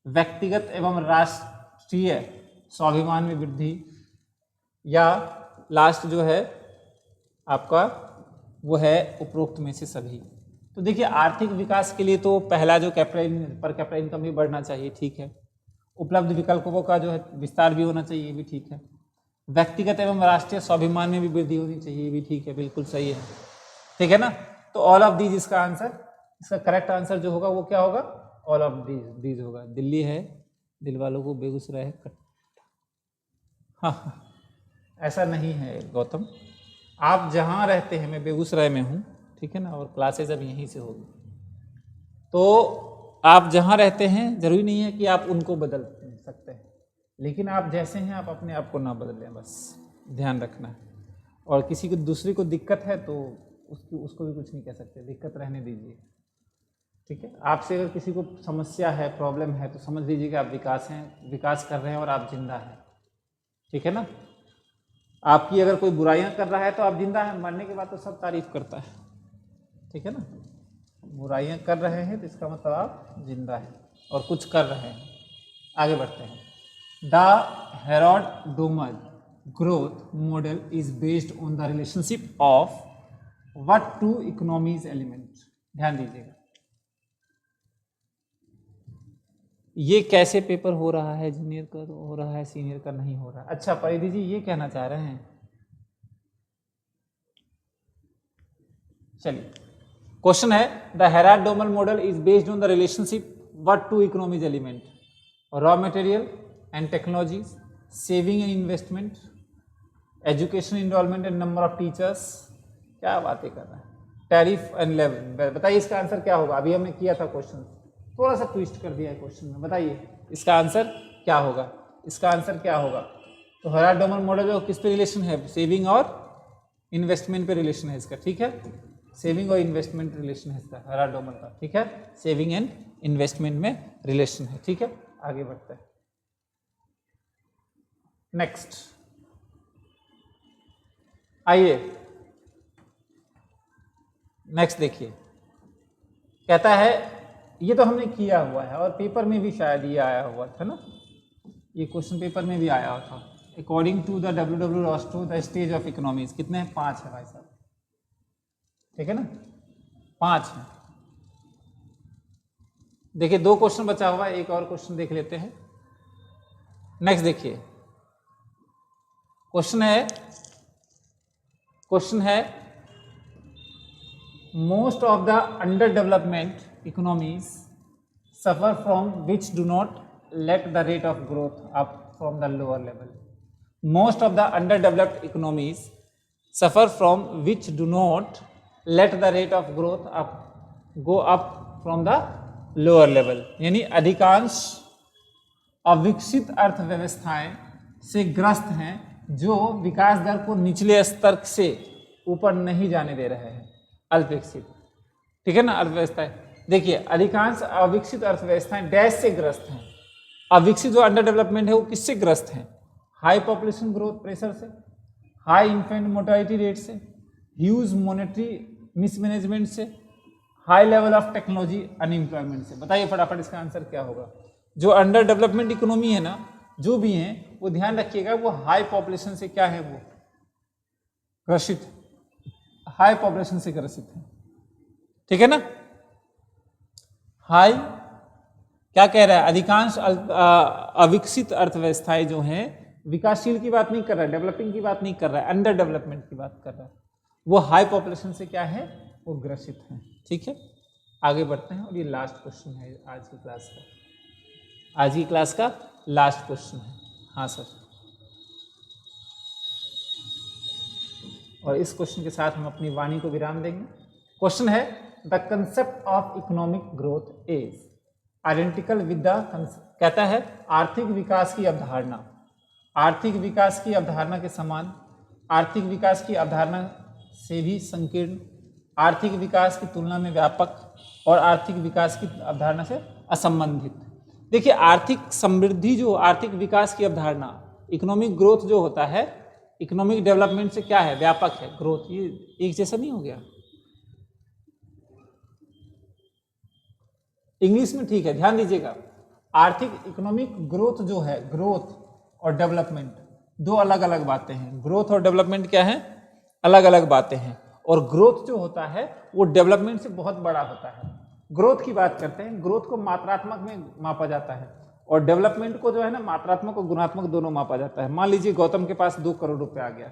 व्यक्तिगत एवं राष्ट्रीय स्वाभिमान में वृद्धि, या लास्ट जो है आपका वो है उपरोक्त में से सभी। तो देखिए आर्थिक विकास के लिए तो पहला जो पर कैपिटा इनकम भी बढ़ना चाहिए। ठीक है, उपलब्ध विकल्पों का जो है विस्तार भी होना चाहिए, ये भी ठीक है। व्यक्तिगत एवं राष्ट्रीय स्वाभिमान में भी वृद्धि होनी चाहिए, ये भी ठीक है, बिल्कुल सही है। ठीक है ना, तो ऑल ऑफ दीज इसका आंसर, इसका करेक्ट आंसर जो होगा वो क्या होगा? ऑल ऑफ दीज होगा। दिल्ली है, दिल वालों को बेगूसराय है। हाँ, ऐसा नहीं है गौतम, आप जहाँ रहते हैं, मैं बेगूसराय में हूँ, ठीक है ना, और क्लासेज अब यहीं से होगी, तो आप जहाँ रहते हैं जरूरी नहीं है कि आप उनको बदल सकते हैं, लेकिन आप जैसे हैं आप अपने आप को ना बदलें, बस ध्यान रखना है। और किसी को दूसरी को दिक्कत है तो उसको भी कुछ नहीं कह सकते, दिक्कत रहने दीजिए। ठीक है, आपसे अगर किसी को समस्या है, प्रॉब्लम है, तो समझ लीजिए कि आप विकास कर रहे हैं और आप जिंदा हैं। ठीक है ना, आपकी अगर कोई बुराइयां कर रहा है तो आप जिंदा हैं, मरने के बाद तो सब तारीफ करता है। ठीक है ना, बुराइयां कर रहे हैं तो इसका मतलब आप जिंदा हैं और कुछ कर रहे हैं। आगे बढ़ते हैं। The Harold Domar growth model is based on the relationship of what two economies element. ध्यान दीजिएगा, ये कैसे पेपर हो रहा है, जूनियर का हो रहा है, सीनियर का नहीं हो रहा है। अच्छा परिधि जी ये कहना चाह रहे हैं, चलिए क्वेश्चन है the Harold Domar model is based on the relationship what two economies element, raw material and technologies, saving and investment, education enrolment and number of teachers. क्या बातें कर रहा है, टैरिफ एंड लेवल। बताइए इसका आंसर क्या होगा? अभी हमने किया था क्वेश्चन, थोड़ा सा ट्विस्ट कर दिया है क्वेश्चन में। बताइए इसका आंसर क्या होगा? इसका आंसर क्या होगा? तो हेरोल्ड डोमर मॉडल जो किस पे रिलेशन है? सेविंग और इन्वेस्टमेंट पे रिलेशन है इसका। ठीक है, सेविंग और इन्वेस्टमेंट रिलेशन है इसका, हेरोल्ड डोमर का। ठीक है, सेविंग एंड इन्वेस्टमेंट में रिलेशन है। ठीक है, आगे बढ़ते हैं। नेक्स्ट आइए, नेक्स्ट देखिए, कहता है ये तो हमने किया हुआ है और पेपर में भी शायद ये आया हुआ था ना, ये क्वेश्चन पेपर में भी आया था। According to the W Rostow the stage of economies कितने हैं? 5 है भाई साहब, ठीक है ना, 5 है। देखिए 2 क्वेश्चन बचा हुआ है, एक और क्वेश्चन देख लेते हैं। नेक्स्ट देखिए, क्वेश्चन है most of the under development economies suffer from which do not let the rate of growth up from the lower level. Most of the under developed economies suffer from which do not let the rate of growth go up from the lower level, यानी अधिकांश अविकसित अर्थव्यवस्थाएं से ग्रस्त हैं जो विकास दर को निचले स्तर से ऊपर नहीं जाने दे रहे हैं। अल्पविकसित, ठीक है ना, अर्थव्यवस्थाएं। देखिए अधिकांश अविकसित अर्थव्यवस्थाएं डैश से ग्रस्त हैं। अविकसित जो अंडर डेवलपमेंट है वो किससे ग्रस्त है? हाई पॉपुलेशन ग्रोथ प्रेशर से, हाई इन्फेंट मोर्टेलिटी रेट से, ह्यूज मॉनेटरी मिसमैनेजमेंट से, high level of technology unemployment से। बताइए फटाफट इसका आंसर क्या होगा? जो अंडर डेवलपमेंट इकोनॉमी है ना, जो भी हैं वो ध्यान रखिएगा, वो हाई पॉपुलेशन से क्या है, वो ग्रसित, हाई पॉपुलेशन से ग्रसित है, ठीक है ना। हाई क्या कह रहा है? अधिकांश अविकसित अर्थव्यवस्थाएं जो हैं, विकासशील की बात नहीं कर रहा है, डेवलपिंग की बात नहीं कर रहा है, अंडर डेवलपमेंट की बात कर रहा है, वो हाई पॉपुलेशन से क्या है, वो ग्रसित है, ठीक है। आगे बढ़ते हैं और ये लास्ट क्वेश्चन है आज की क्लास का, आज की क्लास का लास्ट क्वेश्चन है। हाँ सर, और इस क्वेश्चन के साथ हम अपनी वाणी को विराम देंगे। क्वेश्चन है the concept of economic growth is identical with the, कहता है आर्थिक विकास की अवधारणा, आर्थिक विकास की अवधारणा के समान, आर्थिक विकास की अवधारणा से भी संकीर्ण, आर्थिक विकास की तुलना में व्यापक और आर्थिक विकास की अवधारणा से असंबंधित। देखिए आर्थिक समृद्धि, जो आर्थिक विकास की अवधारणा, इकोनॉमिक ग्रोथ जो होता है, इकोनॉमिक डेवलपमेंट से क्या है, व्यापक है ग्रोथ, ये एक जैसा नहीं हो गया। इंग्लिश में ठीक है, ध्यान दीजिएगा, आर्थिक इकोनॉमिक ग्रोथ जो है, ग्रोथ और डेवलपमेंट दो अलग अलग बातें हैं। ग्रोथ और डेवलपमेंट क्या है, अलग अलग बातें हैं। और ग्रोथ जो होता है वो डेवलपमेंट से बहुत बड़ा होता है। ग्रोथ की बात करते हैं, ग्रोथ को मात्रात्मक में मापा जाता है और डेवलपमेंट को जो है ना, मात्रात्मक और गुणात्मक दोनों मापा जाता है। मान लीजिए गौतम के पास 2 करोड़ रुपए आ गया,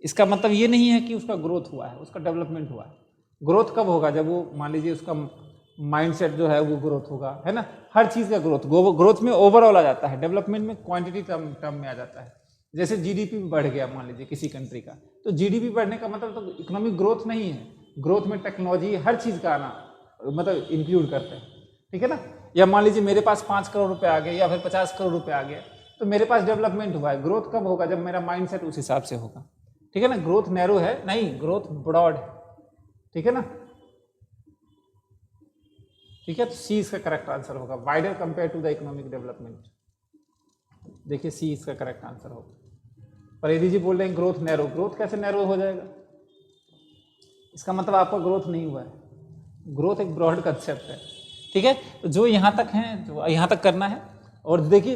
इसका मतलब ये नहीं है कि उसका ग्रोथ हुआ है, उसका डेवलपमेंट हुआ है। ग्रोथ कब होगा? जब वो, मान लीजिए उसका माइंडसेट जो है वो ग्रोथ होगा, है ना। हर चीज़ का ग्रोथ में ओवरऑल आ जाता है, डेवलपमेंट में क्वांटिटी टर्म में आ जाता है। जैसे जीडीपी बढ़ गया मान लीजिए किसी कंट्री का, तो जीडीपी बढ़ने का मतलब तो इकोनॉमिक ग्रोथ नहीं है। ग्रोथ में टेक्नोलॉजी, हर चीज़ का आना मतलब इंक्लूड करते हैं, ठीक है ना। या मान लीजिए मेरे पास 5 करोड़ रुपए आ गए या फिर 50 करोड़ रुपए आ गए, तो मेरे पास डेवलपमेंट हुआ है। ग्रोथ कब होगा? जब मेरा माइंडसेट उस हिसाब से होगा, ठीक है ना। ग्रोथ नैरो है नहीं, ग्रोथ ब्रॉड है, ठीक है ना। ठीक है, तो सी इसका करेक्ट आंसर होगा, wider compare to the economic development. देखिए सी इसका करेक्ट आंसर होगा। पर यदि जी बोल रहे हैं ग्रोथ नैरो, ग्रोथ कैसे नैरो हो जाएगा? इसका मतलब आपका ग्रोथ नहीं हुआ है। ग्रोथ एक ब्रॉड कंसेप्ट है, ठीक है। तो जो यहाँ तक हैं, जो यहाँ तक करना है। और देखिए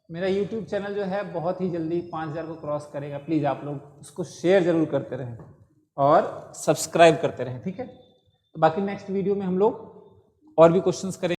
मेरा YouTube चैनल जो है बहुत ही जल्दी 5000 को क्रॉस करेगा। प्लीज़ आप लोग उसको शेयर जरूर करते रहें और सब्सक्राइब करते रहें, ठीक है। तो बाकी नेक्स्ट वीडियो में हम लोग और भी क्वेश्चंस करेंगे।